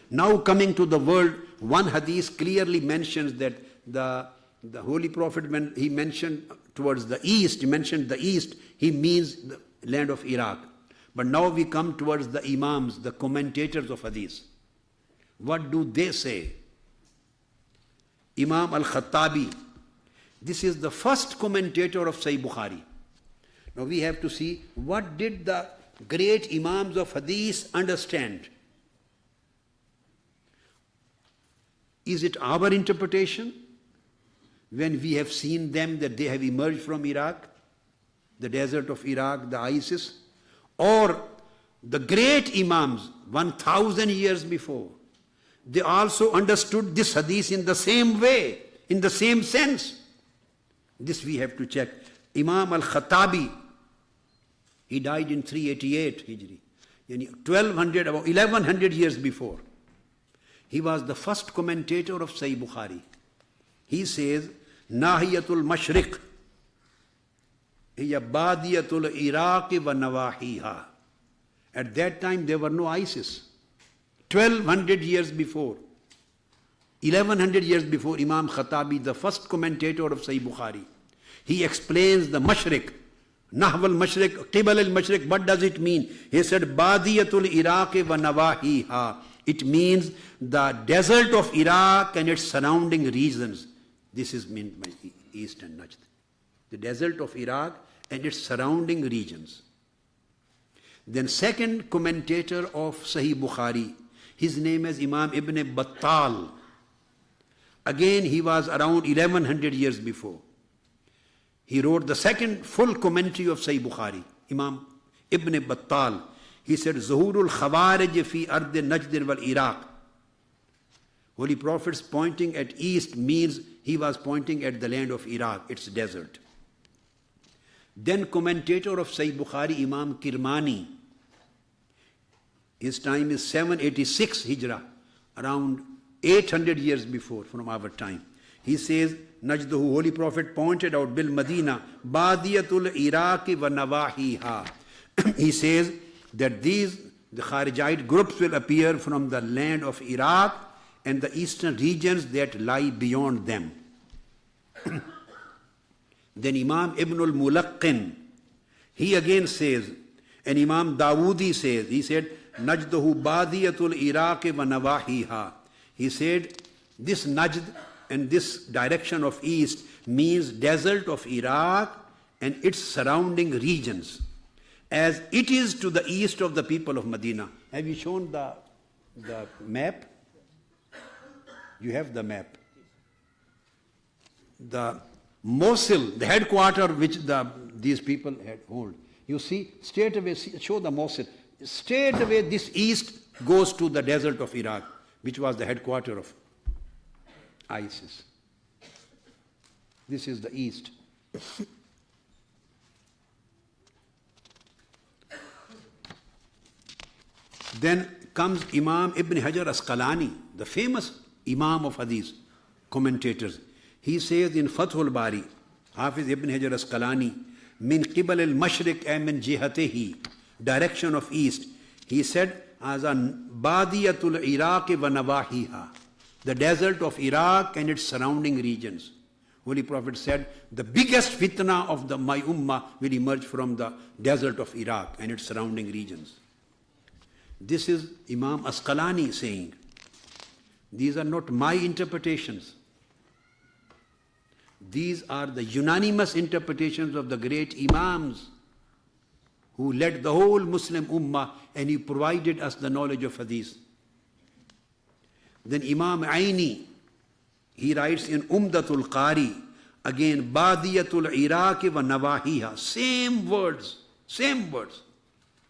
Now coming to the world, one hadith clearly mentions that the Holy Prophet, when he mentioned towards the east, he means the land of Iraq. But now we come towards the Imams, the commentators of hadith. What do they say? Imam al-Khattabi, this is the first commentator of Sahih Bukhari. Now we have to see what did the great Imams of hadith understand. Is it our interpretation? When we have seen them that they have emerged from Iraq, the desert of Iraq, the ISIS, or the great Imams 1000 years before, they also understood this hadith in the same way, in the same sense. This we have to check. Imam al-Khattabi, he died in 388 Hijri, 1100 years before. He was the first commentator of Sahih Bukhari. He says, Nahiyatul Mashriq hiya badiyatul Iraq wa nawahiha. At that time there were no ISIS. 1200 years before, 1100 years before, Imam Khattabi, the first commentator of Sahih Bukhari, he explains the Mashriq. Nahw al-Mashriq, Qibal al-Mashriq, what does it mean? He said, Badiyatul Iraq wa nawahiha. It means the desert of Iraq and its surrounding regions. This is meant by East and Najd. The desert of Iraq and its surrounding regions. Then second commentator of Sahih Bukhari, his name is Imam Ibn Battal. Again he was around 1100 years before. He wrote the second full commentary of Sahih Bukhari, Imam Ibn Battal. He said, Zuhurul Khawarij fi Ard Najd wal Iraq. Holy Prophet's pointing at east means he was pointing at the land of Iraq, its desert. Then commentator of Sahih Bukhari, Imam Kirmani. His time is 786 Hijrah, around 800 years before from our time. He says, Najduhu, Holy Prophet pointed out, Bil Madina, Badiyatul Iraqi wa Nawahiha. He says that the Kharijite groups will appear from the land of Iraq and the eastern regions that lie beyond them. Then Imam Ibn al-Mulaqqin, he again says, and Imam Dawoodi says, he said, Najduhu Badiyatul Iraqi wa Nawahiha. He said, this Najd and this direction of east means desert of Iraq and its surrounding regions, as it is to the east of the people of Medina. Have you shown the map? You have the map. The Mosul, the headquarter which these people had hold. You see, straight away, show the Mosul. Straight away this east goes to the desert of Iraq, which was the headquarter of ISIS. This is the east. Then comes Imam Ibn Hajar Asqalani, the famous Imam of Hadith, commentators. He says in Fathul Bari, Hafiz Ibn Hajar Asqalani, Min Qibal al-Mashriq min jihatehi, direction of east. He said, as an Badiyatul Iraq wa Nawahiha, the desert of Iraq and its surrounding regions. Holy Prophet said, the biggest fitna of my ummah will emerge from the desert of Iraq and its surrounding regions. This is Imam Asqalani saying. These are not my interpretations. These are the unanimous interpretations of the great Imams who led the whole Muslim Ummah, and he provided us the knowledge of Hadith. Then Imam Aini, he writes in Umdatul Qari, again, Badiyatul Iraq wa Nawahiha, same words.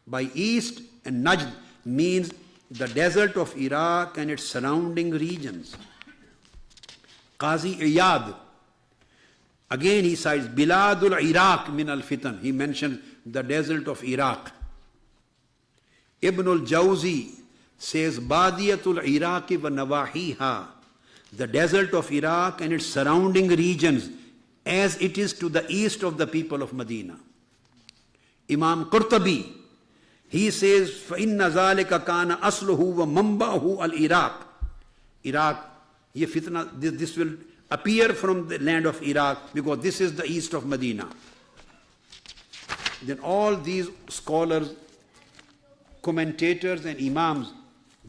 By east and Najd means the desert of Iraq and its surrounding regions. Qazi Iyad, again he cites Biladul Iraq min al-Fitan. He mentions the desert of Iraq. Ibn al-Jawzi says Badiyatul Iraq wa Nawahiha, the desert of Iraq and its surrounding regions, as it is to the east of the people of Medina. Imam Qurtubi, he says, فَإِنَّ ذَلِكَ كَانَ أَصْلُهُ وَمَنْبَعُهُ الْإِرَاقِ. Iraq, this will appear from the land of Iraq because this is the east of Medina. Then all these scholars, commentators and imams,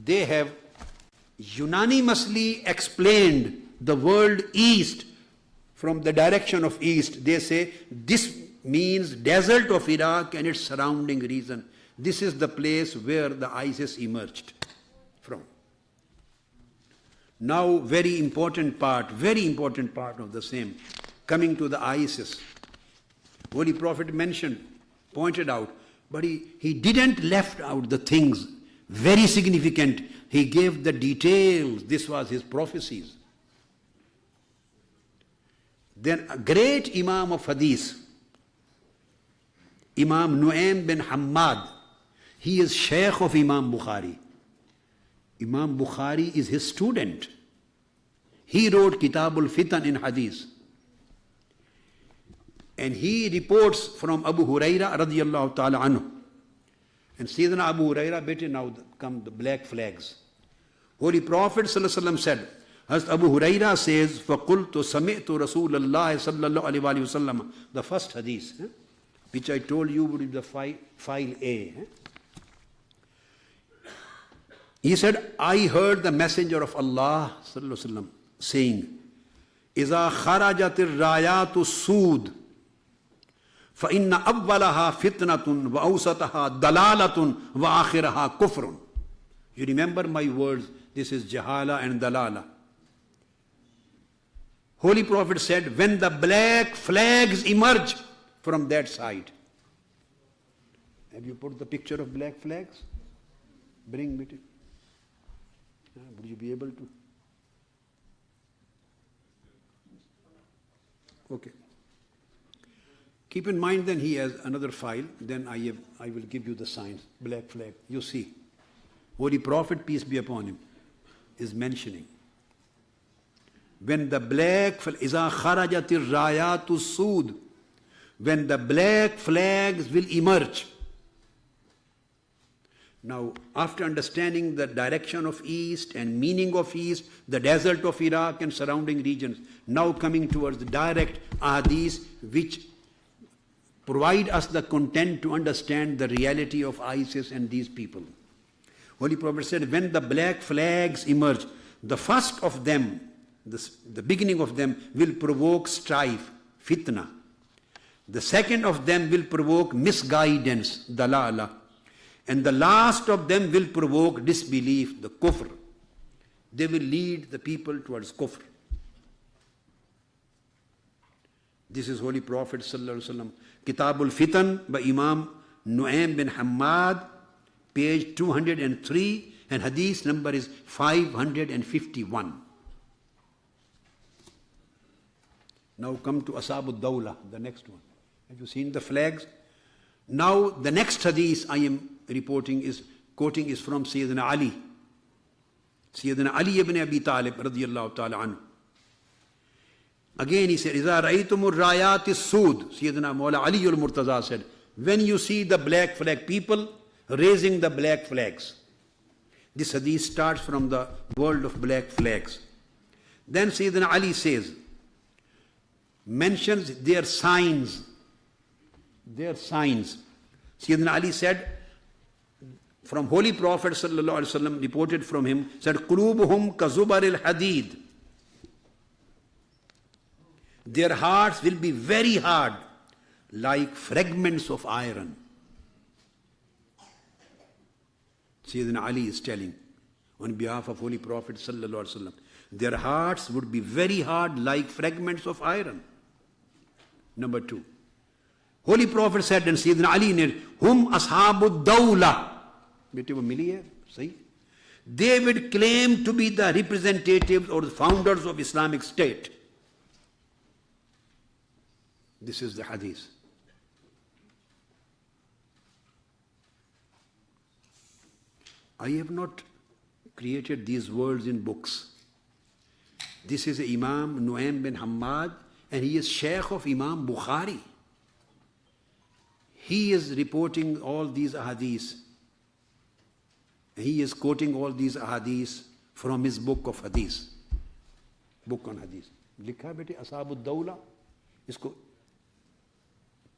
they have unanimously explained the word east from the direction of east. They say this means desert of Iraq and its surrounding region. This is the place where the ISIS emerged from. Now very important part of the same, coming to the ISIS. Holy Prophet pointed out, but he didn't left out the things very significant. He gave the details. This was his prophecies. Then a great Imam of Hadith, Imam Nu'aym bin Hammad, he is Shaykh of Imam Bukhari. Imam Bukhari is his student. He wrote Kitabul Fitan in Hadith. And he reports from Abu Huraira radiyallahu ta'ala anhu. And Sayyidina Abu Huraira, beti now come the black flags. Holy Prophet sallallahu alaihi wasallam said, as Abu Huraira says, فَقُلْتُ سَمِعْتُ رَسُولَ اللَّهِ صَلَّى اللَّهُ عَلَيْهِ وَسَلَّمَ, the first hadith, which I told you would be the file A. He said, I heard the Messenger of Allah sallallahu alaihi wasallam saying, إِذَا خَرَجَتِ الرَّايَاتُ السُّودِ فَإِنَّ أَوَّلَهَا فِتْنَةٌ وَأَوْسَطَهَا دَلَالَةٌ وَآخِرَهَا كُفْرٌ. You remember my words, this is Jahala and Dalala. Holy Prophet said, when the black flags emerge from that side. Have you put the picture of black flags? Bring me to. Would you be able to? Okay. Keep in mind then he has another file, then I will give you the signs, black flag. You see, Holy Prophet, peace be upon him, is mentioning. When the black, إِذَا خَرَجَتِ الرَّايَاتُ السُّودِ, when the black flags will emerge. Now, after understanding the direction of east and meaning of east, the desert of Iraq and surrounding regions, now coming towards the direct ahadith which provide us the content to understand the reality of ISIS and these people. Holy Prophet said, when the black flags emerge, the first of them, the beginning of them will provoke strife, fitna. The second of them will provoke misguidance, dalala. And the last of them will provoke disbelief, the kufr. They will lead the people towards kufr. This is Holy Prophet sallallahu alaihi wasallam. Kitabul Fitan by Imam Nu'aym bin Hammad, page 203, and hadith number is 551. Now come to Ashabud Dawla, the next one. Have you seen the flags? Now the next hadith I am quoting is from Sayyidina Ali. Sayyidina Ali ibn Abi Talib radiyallahu ta'ala anhu. Again he said, إِذَا رَأَيْتُمُ الرَّايَاتِ السُّودِ, Sayyidina Mawla Ali al-Murtaza said, when you see the black flag, people raising the black flags. This hadith starts from the world of black flags. Then Sayyidina Ali says, mentions their signs. Their signs. Sayyidina Ali said, from Holy Prophet sallallahu alaihi wasallam reported from him, said, "Qulubuhum kazubar al-hadid." Their hearts will be very hard, like fragments of iron. Sayyidina Ali is telling on behalf of Holy Prophet sallallahu alaihi wasallam, their hearts would be very hard, like fragments of iron. Number 2, Holy Prophet said, and Sayyidina Ali ne, "Hum ashabud dawla." बेटे वो मिली है सही. They would claim to be the representatives or the founders of Islamic State. This is the hadith. I have not created these words in books. This is Imam Nu'aym bin Hammad, and he is Shaykh of Imam Bukhari. He is reporting all these ahadith. He is quoting all these ahadith from his book of hadith. Book on hadith. लिखा है बेटे असहाबुद दौला. इसको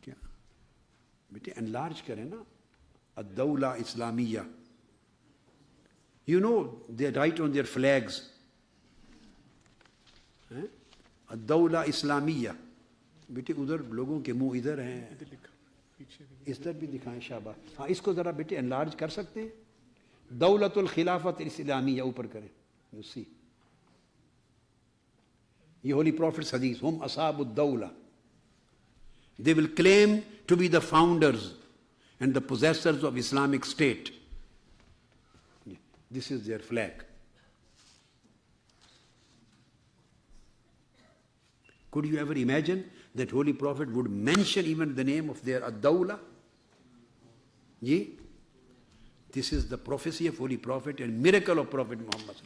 क्या बेटे enlarge करें ना. ad-dawla islamiyya. You know, they write on their flags. ad-dawla islamiyya. बेटे उधर लोगों के मुंह इधर हैं. इस तरफ भी दिखाएं शाबाश. हाँ, इसको जरा बेटे enlarge कर सकते हैं. दौलतुल खिलाफत इस्लामिया ऊपर करें. You see. ये Holy Prophet's hadith. Hum ashabud dawla. They will claim to be the founders and the possessors of Islamic State. This is their flag. Could you ever imagine that Holy Prophet would mention even the name of their ad-dawla? Ye? This is the prophecy of Holy Prophet and miracle of Prophet Muhammad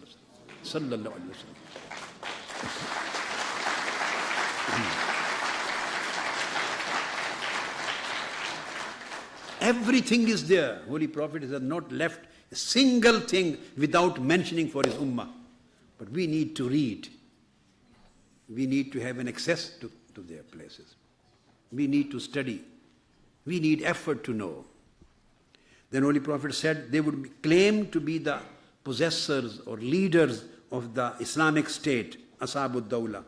sallallahu alaihi wasallam. Everything is there. Holy Prophet has not left a single thing without mentioning for his ummah. But we need to read. We need to have an access to their places. We need to study. We need effort to know. Then Holy Prophet said they would claim to be the possessors or leaders of the Islamic State, Ashabud Dawla.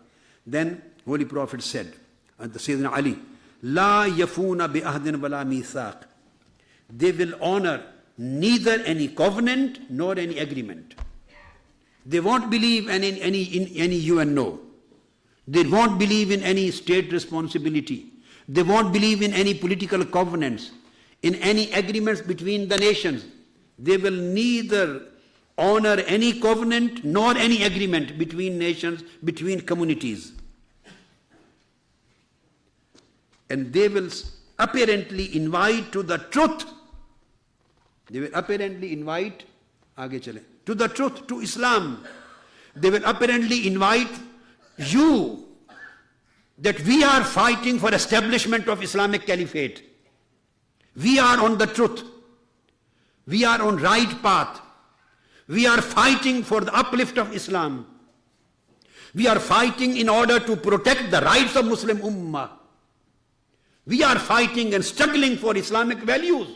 Then Holy Prophet said, and the Sayyidina Ali, La yafuna bi ahdin wala mithaq. They will honor neither any covenant nor any agreement. They won't believe in any UNO. They won't believe in any state responsibility. They won't believe in any political covenants, in any agreements between the nations. They will neither honor any covenant nor any agreement between nations, between communities. And they will apparently invite to the truth. They will apparently invite, आगे चले, to the truth, to Islam. They will apparently invite you that we are fighting for establishment of Islamic Caliphate. We are on the truth. We are on right path. We are fighting for the uplift of Islam. We are fighting in order to protect the rights of Muslim Ummah. We are fighting and struggling for Islamic values.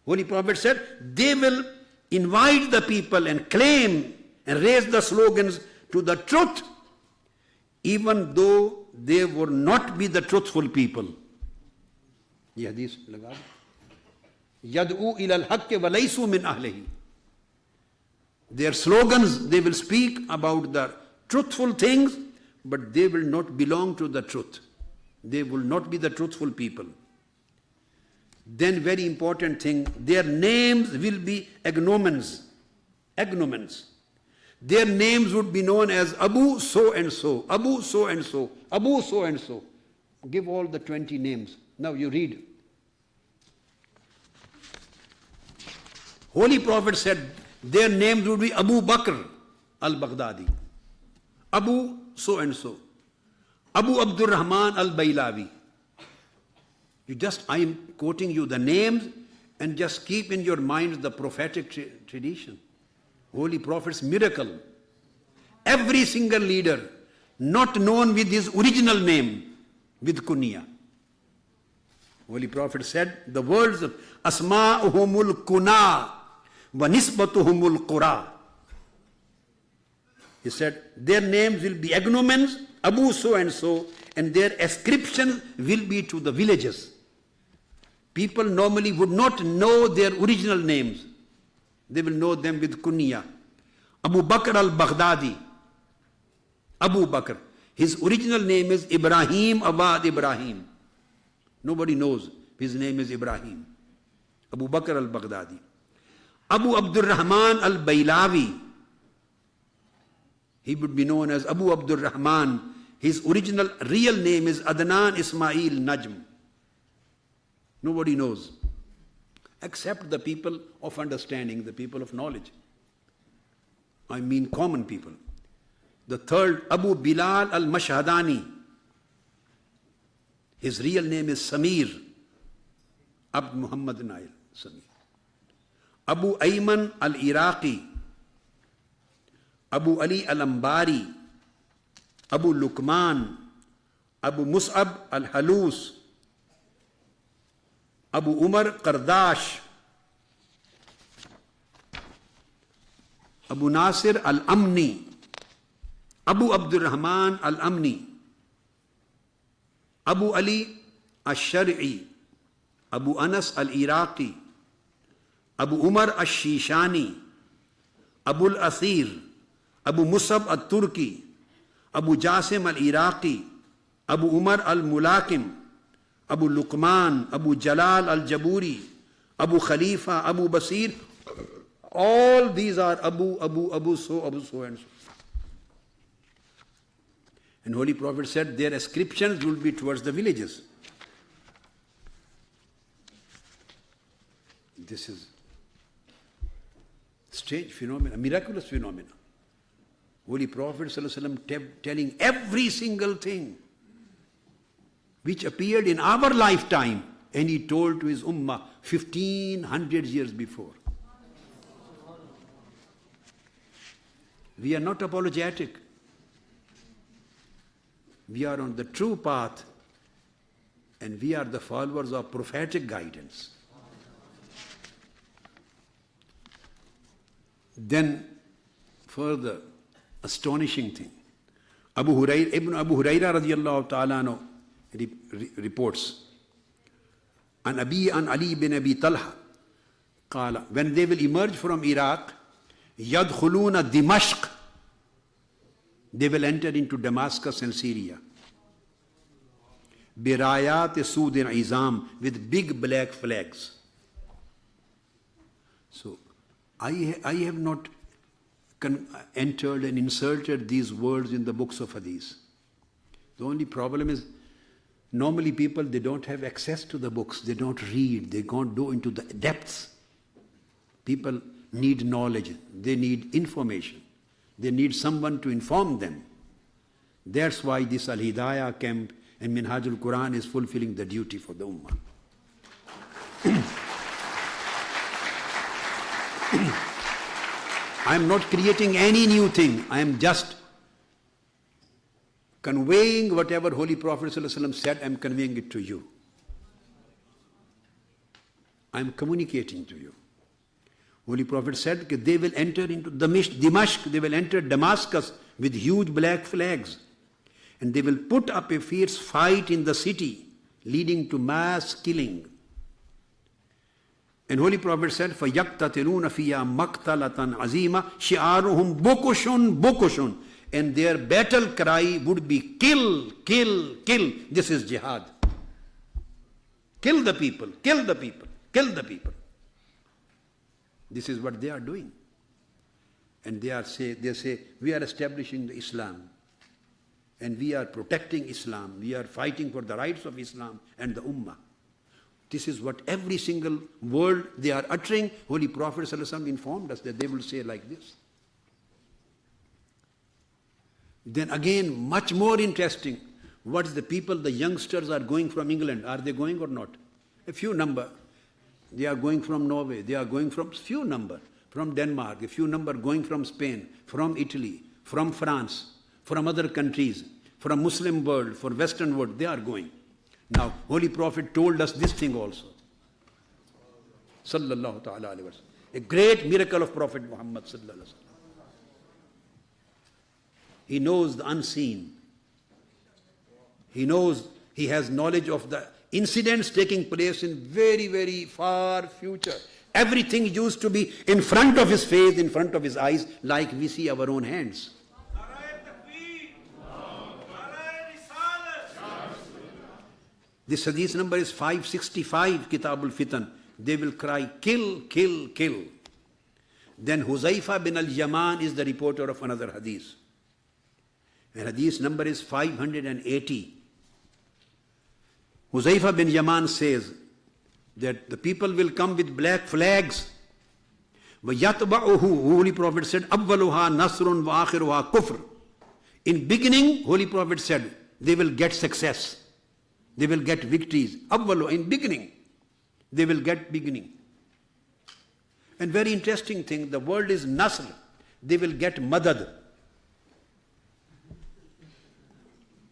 Holy Prophet said, they will invite the people and claim and raise the slogans to the truth, even though they would not be the truthful people. Ye hadith laga. Yad'u ila al-haqq wa laysu min ahlihi. Their slogans, they will speak about the truthful things, but they will not belong to the truth. They will not be the truthful people. Then very important thing, their names will be agnomens. Agnomens. Their names would be known as Abu so and so, Abu so and so, Abu so and so. Give all the 20 names. Now you read. Holy Prophet said their names would be Abu Bakr al-Baghdadi, Abu so and so, Abu Abdul Rahman al-Bailawi. I am quoting you the names and just keep in your mind the prophetic tradition. Holy Prophet's miracle. Every single leader not known with his original name, with kunya. Holy Prophet said the words of asma'uhumul kuna wa nisbatuhumul qura. He said their names will be agnomens, Abu so and so, and their ascription will be to the villages. People normally would not know their original names. They will know them with kunya. Abu Bakr al-Baghdadi. Abu Bakr. His original name is Ibrahim Abad Ibrahim. Nobody knows his name is Ibrahim. Abu Bakr al-Baghdadi. Abu Abdul Rahman al-Bailawi. He would be known as Abu Abdul Rahman. His original real name is Adnan Ismail Najm. Nobody knows. Except the people of understanding, the people of knowledge. I mean common people. The third, Abu Bilal al-Mashhadani. His real name is Samir. Abd Muhammad Nail Samir. Abu Ayman al-Iraqi. Abu Ali al-Ambari. Abu Luqman. Abu Mus'ab al-Halus. Abu Umar Qardash. Abu Nasir al-Amni. Abu Abdul Rahman al-Amni. Abu Ali al-Shari'i. Abu Anas al-Iraqi. Abu Umar al-Shishani. Abu al-Athir. Abu Musab al-Turki. Abu Jasim al-Iraqi. Abu Umar al-Mulakim. Abu Luqman, Abu Jalal al-Jaburi, Abu Khalifa, Abu Basir. All these are Abu so and so. And Holy Prophet said their ascriptions will be towards the villages. This is strange phenomena, miraculous phenomena. Holy Prophet ﷺ telling every single thing which appeared in our lifetime, and he told to his ummah 1500 years before. We are not apologetic. We are on the true path, and we are the followers of prophetic guidance. Then, further astonishing thing, Ibn Abu Hurairah radiyallahu ta'ala anhu reports, an Ali bin Abi Talha, qala, when they will emerge from Iraq, yadkhuluna Dimashq, they will enter into Damascus and Syria. Birayat Sudin Izam, with big black flags. So, I have not entered and inserted these words in the books of hadith. The only problem is, normally people, they don't have access to the books, they don't read, they can't go into the depths. People need knowledge, they need information, they need someone to inform them. That's why this Al-Hidayah camp and Minhajul Quran is fulfilling the duty for the Ummah. I am not creating any new thing, I am just conveying whatever Holy Prophet ﷺ said, I am conveying it to you. I am communicating to you. Holy Prophet said that they will enter into Dimashq, they will enter Damascus with huge black flags, and they will put up a fierce fight in the city, leading to mass killing. And Holy Prophet said, فَيَقْتَتِلُونَ فِيهَا مَقْتَلَةً عَظِيمًا شِعَارُهُمْ بُكُشٌ بُكُشٌ. And their battle cry would be kill, kill, kill. This is jihad. Kill the people, kill the people, kill the people. This is what they are doing. And they say, we are establishing the Islam. And we are protecting Islam. We are fighting for the rights of Islam and the Ummah. This is what every single word they are uttering. Holy Prophet ﷺ informed us that they will say like this. Then again, much more interesting, what is the people, the youngsters are going from England. Are they going or not? A few number. They are going from Norway. They are going from few number. From Denmark. A few number going from Spain. From Italy. From France. from other countries, from Muslim world, for Western world, they are going. Now, Holy Prophet told us this thing also. Sallallahu ta'ala alayhi wa sallam. A great miracle of Prophet Muhammad sallallahu alayhi wa sallam. He knows the unseen. He knows, he has knowledge of the incidents taking place in very, very far future. Everything used to be in front of his face, in front of his eyes, like we see our own hands. This hadith number is 565, Kitab al-Fitan. They will cry, kill, kill, kill. Then Huzaifa bin al-Yaman is the reporter of another hadith. And hadith number is 580. Huzaifa bin Yaman says that the people will come with black flags. وَيَتْبَعُهُ, Holy Prophet said, أَوَّلُهَا نَصْرٌ وَآخِرُهَا كُفْرٌ. In beginning, Holy Prophet said, they will get success. They will get victories. Awwalu, in beginning, they will get beginning. And very interesting thing, the word is Nasr. They will get madad.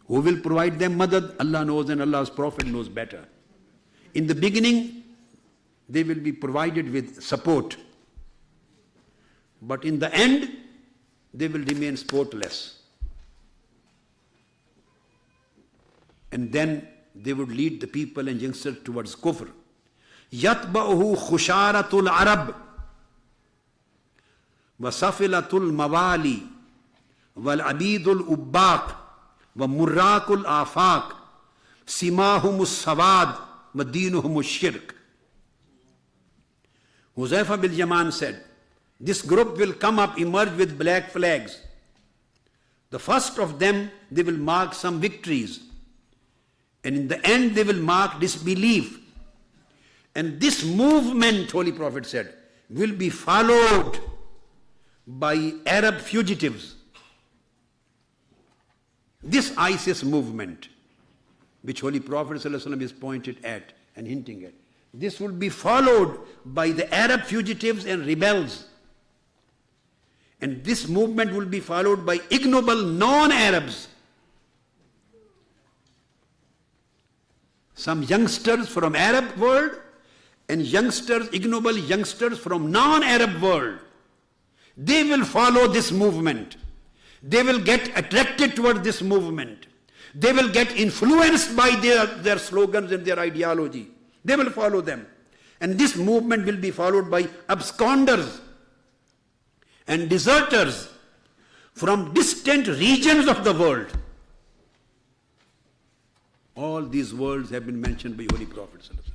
Who will provide them madad? Allah knows and Allah's Prophet knows better. In the beginning, they will be provided with support. But in the end, they will remain supportless. And then they would lead the people and youngsters towards kufr. يَتْبَعُهُ خُشَارَةُ الْعَرَبِ وَصَفِلَةُ الْمَوَالِي وَالْعَبِيدُ الْأُبَّاقِ وَمُرَّاقُ الْآفَاقِ سِمَاهُمُ السَّوَادِ وَدِينُهُمُ الشِّرْكِ. Huzaifa bin Yaman said, this group will come up, emerge with black flags. The first of them, they will mark some victories. And in the end, they will mark disbelief. And this movement, Holy Prophet said, will be followed by Arab fugitives. This ISIS movement, which Holy Prophet ﷺ is pointed at and hinting at, this will be followed by the Arab fugitives and rebels. And this movement will be followed by ignoble non-Arabs. Some youngsters from Arab world and ignoble youngsters from non-Arab world. They will follow this movement. They will get attracted toward this movement. They will get influenced by their slogans and their ideology. They will follow them. And this movement will be followed by absconders and deserters from distant regions of the world. All these words have been mentioned by Holy Prophet ﷺ.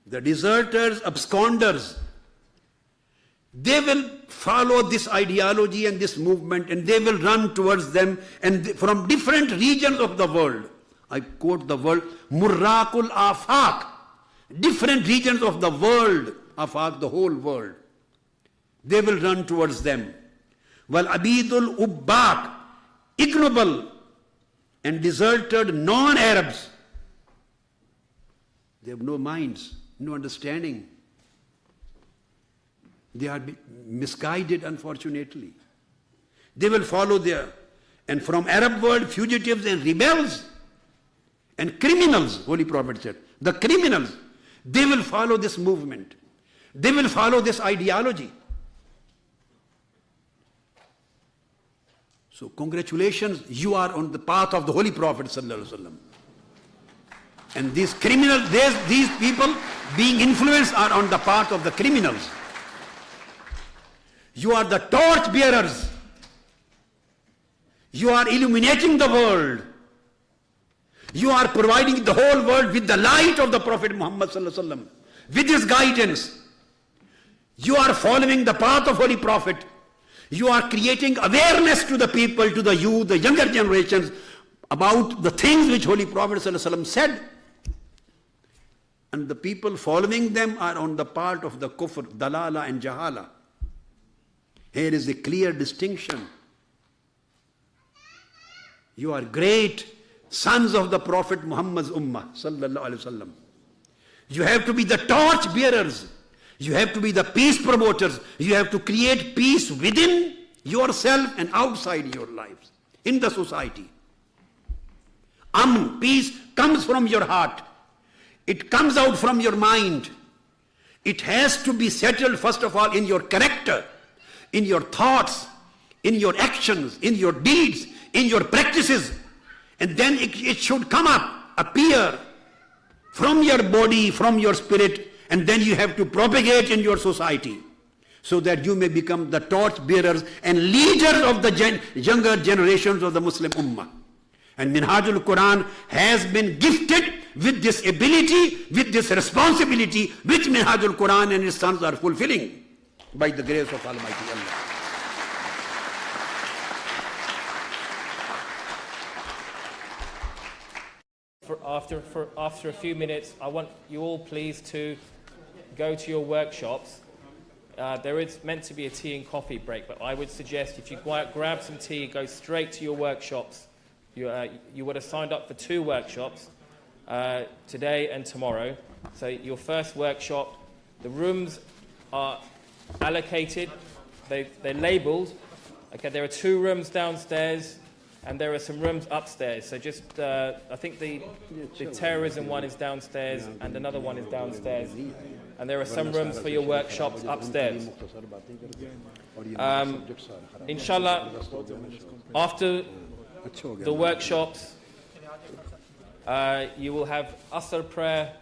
The deserters, absconders, they will follow this ideology and this movement, and they will run towards them, and from different regions of the world. I quote the word Murraqul Afaq, different regions of the world, Afaq, the whole world. They will run towards them. Wal Abidul Ubbaq, ignoble and deserted non-Arabs. They have no minds, no understanding. They are misguided, unfortunately. They will follow their, and from Arab world, fugitives and rebels and criminals, Holy Prophet said, the criminals, they will follow this movement. They will follow this ideology. So congratulations, you are on the path of the Holy Prophet ﷺ. And these criminals, these people being influenced are on the path of the criminals. You are the torch bearers. You are illuminating the world. You are providing the whole world with the light of the Prophet Muhammad ﷺ, with his guidance. You are following the path of Holy Prophet. You are creating awareness to the people, to the youth, the younger generations, about the things which Holy Prophet ﷺ said. And the people following them are on the part of the kufr, dalala and jahala. Here is a clear distinction. You are great sons of the Prophet Muhammad's ummah, sallallahu alaihi wasallam. You have to be the torch bearers. You have to be the peace promoters. You have to create peace within yourself and outside your lives, in the society. Peace comes from your heart. It comes out from your mind. It has to be settled first of all in your character, in your thoughts, in your actions, in your deeds, in your practices. And then it should come up, appear from your body, from your spirit, and then you have to propagate in your society so that you may become the torch bearers and leaders of the younger generations of the Muslim Ummah. And Minhajul Quran has been gifted with this ability, with this responsibility, which Minhajul Quran and his sons are fulfilling by the grace of Almighty Allah. After a few minutes, I want you all please to go to your workshops. There is meant to be a tea and coffee break, but I would suggest if you grab some tea, go straight to your workshops. You would have signed up for 2 workshops, today and tomorrow. So your first workshop, the rooms are allocated, they're labelled. Okay, there are 2 rooms downstairs and there are some rooms upstairs. So just, I think the terrorism one is downstairs and another one is downstairs. And there are some rooms for your workshops upstairs. Inshallah, after the workshops, you will have Asr prayer,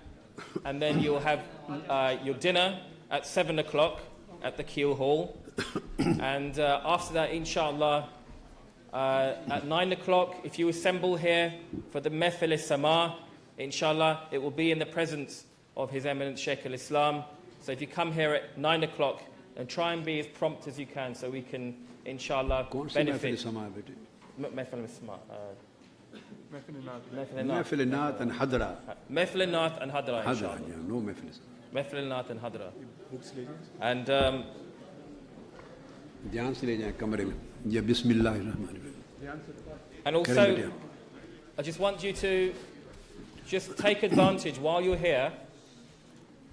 and then you'll have your dinner at 7 o'clock at the Keel Hall. And after that, inshallah, at 9 o'clock, if you assemble here for the Mehfil Sama, inshallah, it will be in the presence of His Eminence Shaykh al-Islam. So if you come here at 9 o'clock, and try and be as prompt as you can so we can, inshallah, benefit. Mehfil Sama. Mehfil Naat and Hadra. Mehfil Naat and Hadra, inshallah. Yeah, no Mehfil. Mehfil Naat and Hadra. And ध्यान से ले जाएं कमरे में ये बिस्मिल्लाहिर्रहमानिर्रहीम. And also, I just want you to just take advantage while you're here.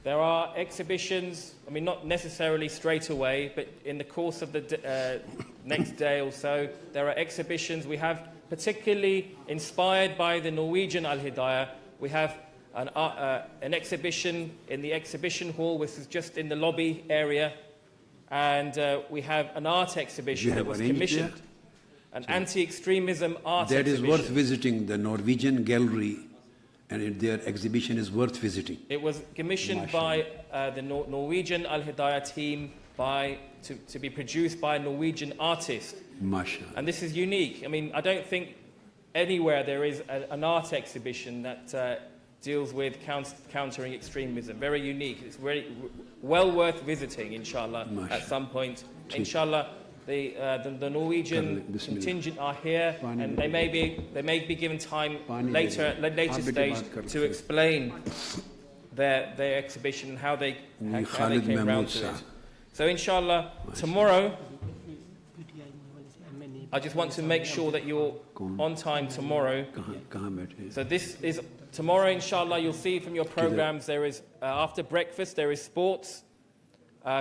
There are exhibitions, I mean, not necessarily straight away, but in the course of the next day or so, there are exhibitions. We have, particularly inspired by the Norwegian Al-Hidayah, we have an exhibition in the exhibition hall, which is just in the lobby area. And we have an art exhibition that was commissioned, an anti-extremism art exhibition. That is worth visiting, the Norwegian Gallery, and their exhibition is worth visiting. It was commissioned by the Norwegian Al-Hidayah team to be produced by a Norwegian artist. MashaAllah. And this is unique. I mean, I don't think anywhere there is an art exhibition that deals with countering extremism. Very unique. It's very well worth visiting, inshallah, at some point. Inshallah, the Norwegian contingent are here, and they may be given time later at a later stage to explain their exhibition and how they came around to it. So inshallah, tomorrow, I just want to make sure that you're on time tomorrow. So this is tomorrow, inshallah. You'll see from your programs there is after breakfast there is sports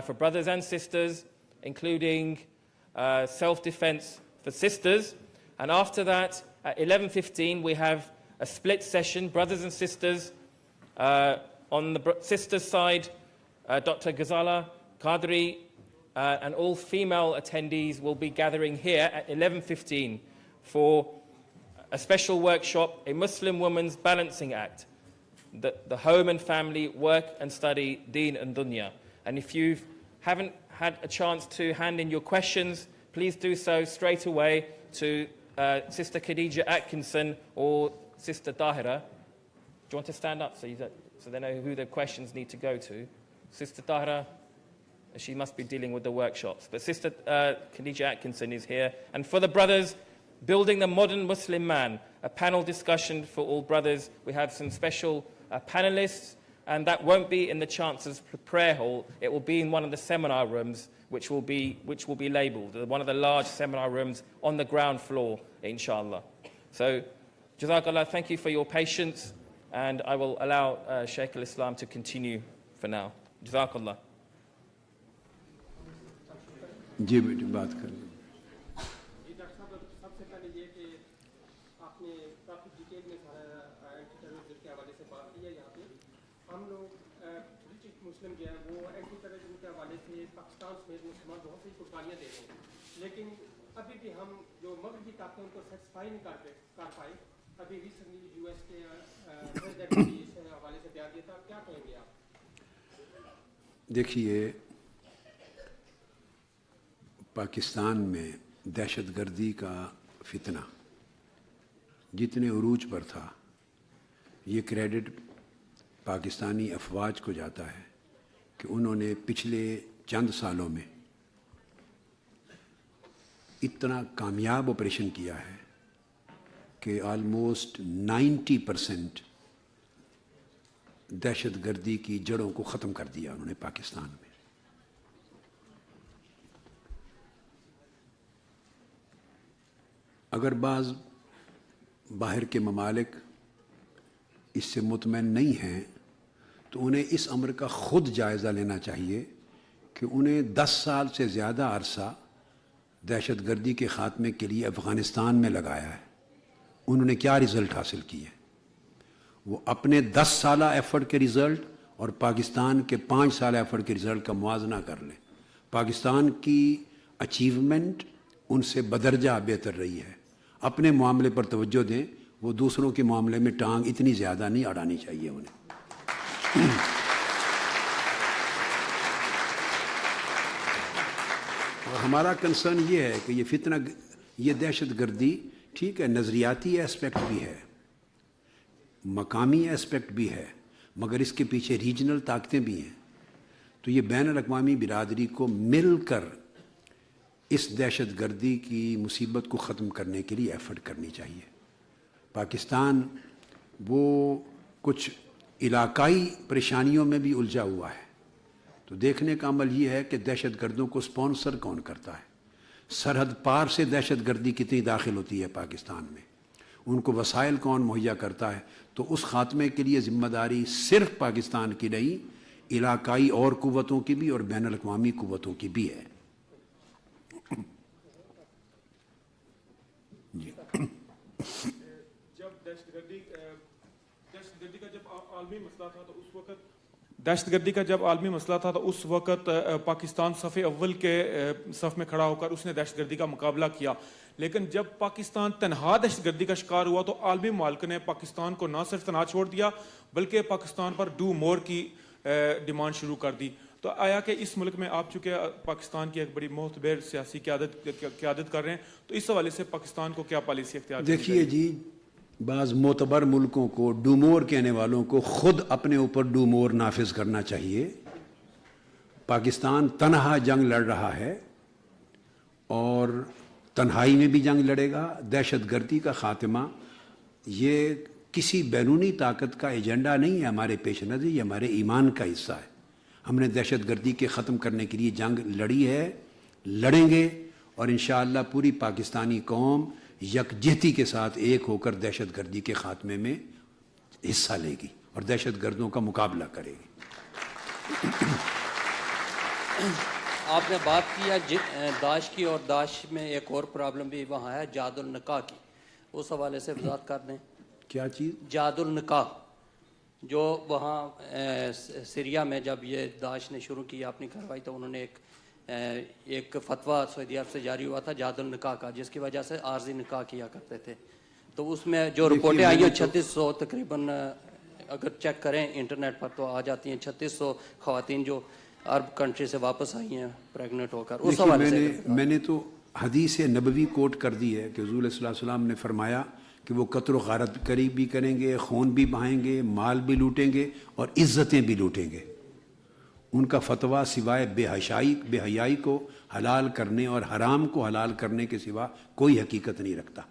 for brothers and sisters, including self-defense for sisters. And after that, at 11:15, we have a split session, brothers and sisters. On the sisters' side, Dr. Ghazala Qadri and all female attendees will be gathering here at 11:15 for a special workshop, a Muslim Woman's Balancing Act, the home and family, work and study, deen and dunya. And if you haven't had a chance to hand in your questions, please do so straight away to Sister Khadija Atkinson or Sister Tahira. Do you want to stand up so they know who the questions need to go to? Sister Tahira, she must be dealing with the workshops. But Sister Khadija Atkinson is here. And for the brothers, Building the Modern Muslim Man, a panel discussion for all brothers. We have some special panelists, and that won't be in the Chancellor's prayer hall. It will be in one of the seminar rooms, which will be labelled, one of the large seminar rooms on the ground floor, inshallah. So, Jazakallah, thank you for your patience, and I will allow Shaykh al-Islam to continue for now. Jazakallah. آپ نے کافی detail میں سارا anti terrorism کے حوالے سے بات کی ہے. یہاں پہ ہم لوگ برٹش مسلم جو ہے وہ اینٹی ٹیررزم کے حوالے سے پاکستان سمیت مسلمان بہت سی قربانیاں دے رہے ہیں, لیکن ابھی بھی ہم جو مغربی طاقتیں ان کو سیٹسفائی نہیں کر پائے. ابھی ریسنٹلی یو ایس کے پریزیڈنٹ نے اس حوالے سے بیان دیا تھا, کیا کہیں گے آپ؟ دیکھیے, پاکستان میں دہشت گردی کا فتنہ جتنے عروج پر تھا, یہ کریڈٹ پاکستانی افواج کو جاتا ہے کہ انہوں نے پچھلے چند سالوں میں اتنا کامیاب آپریشن کیا ہے کہ آلموسٹ 90% دہشت گردی کی جڑوں کو ختم کر دیا انہوں نے پاکستان میں. اگر بعض باہر کے ممالک اس سے مطمئن نہیں ہیں تو انہیں اس امر کا خود جائزہ لینا چاہیے کہ انہیں 10 سال سے زیادہ عرصہ دہشت گردی کے خاتمے کے لیے افغانستان میں لگایا ہے, انہوں نے کیا رزلٹ حاصل کیے. وہ اپنے 10 سالہ ایفرٹ کے رزلٹ اور پاکستان کے 5 سالہ ایفرٹ کے رزلٹ کا موازنہ کر لیں. پاکستان کی اچیومنٹ ان سے بدرجہ بہتر رہی ہے. اپنے معاملے پر توجہ دیں, وہ دوسروں کے معاملے میں ٹانگ اتنی زیادہ نہیں اڑانی چاہیے انہیں. اور ہمارا کنسرن یہ ہے کہ یہ فتنہ, یہ دہشت گردی ٹھیک ہے نظریاتی ایسپیکٹ بھی ہے, مقامی ایسپیکٹ بھی ہے, مگر اس کے پیچھے ریجنل طاقتیں بھی ہیں. تو یہ بین الاقوامی برادری کو مل کر اس دہشت گردی کی مصیبت کو ختم کرنے کے لیے ایفرٹ کرنی چاہیے. پاکستان وہ کچھ علاقائی پریشانیوں میں بھی الجھا ہوا ہے, تو دیکھنے کا عمل یہ ہے کہ دہشت گردوں کو سپانسر کون کرتا ہے, سرحد پار سے دہشت گردی کتنی داخل ہوتی ہے پاکستان میں, ان کو وسائل کون مہیا کرتا ہے. تو اس خاتمے کے لیے ذمہ داری صرف پاکستان کی نہیں, علاقائی اور قوتوں کی بھی اور بین الاقوامی قوتوں کی بھی ہے. جی. جب دہشت گردی کا جب عالمی مسئلہ تھا تو اس وقت دہشت گردی کا جب عالمی مسئلہ تھا تو اس وقت پاکستان صف اول کے صف میں کھڑا ہو کر اس نے دہشت گردی کا مقابلہ کیا. لیکن جب پاکستان تنہا دہشت گردی کا شکار ہوا تو عالمی ممالک نے پاکستان کو نہ صرف تنہا چھوڑ دیا بلکہ پاکستان پر ڈو مور کی ڈیمانڈ شروع کر دی. تو آیا کہ اس ملک میں آپ چونکہ پاکستان کی ایک بڑی معتبر سیاسی قیادت کر رہے ہیں, تو اس حوالے سے پاکستان کو کیا پالیسی اختیار کرنی چاہیے؟ دیکھیے جی, بعض معتبر ملکوں کو ڈومور کہنے والوں کو خود اپنے اوپر ڈومور نافذ کرنا چاہیے. پاکستان تنہا جنگ لڑ رہا ہے اور تنہائی میں بھی جنگ لڑے گا. دہشت گردی کا خاتمہ یہ کسی بیرونی طاقت کا ایجنڈا نہیں ہے ہمارے پیش نظر, یہ ہمارے ایمان کا حصہ ہے. ہم نے دہشت گردی کے ختم کرنے کے لیے جنگ لڑی ہے, لڑیں گے, اور انشاءاللہ پوری پاکستانی قوم یکجہتی کے ساتھ ایک ہو کر دہشت گردی کے خاتمے میں حصہ لے گی اور دہشت گردوں کا مقابلہ کرے گی. آپ نے بات کیا داعش کی, اور داعش میں ایک اور پرابلم بھی وہاں ہے جاد النکاح کی, اس حوالے سے وضاحت کر دیں. کیا چیز؟ جاد النکاح, جو وہاں سیریا میں جب یہ داعش نے شروع کی اپنی کارروائی تو انہوں نے ایک فتویٰ سعودی عرب سے جاری ہوا تھا جاد النکاح کا, جس کی وجہ سے عارضی نکاح کیا کرتے تھے. تو اس میں جو رپورٹیں آئی ہیں 3600 تقریباً, اگر چیک کریں انٹرنیٹ پر تو آ جاتی ہیں 3600 خواتین جو عرب کنٹری سے واپس آئی ہیں پریگننٹ ہو کر. اس حوالے سے میں نے تو حدیث نبوی کوٹ کر دی ہے کہ حضور صلی اللہ علیہ وسلم نے فرمایا کہ وہ قتل و غارت قریب بھی کریں گے, خون بھی بہائیں گے, مال بھی لوٹیں گے اور عزتیں بھی لوٹیں گے. ان کا فتویٰ سوائے بے حیائی کو حلال کرنے اور حرام کو حلال کرنے کے سوا کوئی حقیقت نہیں رکھتا.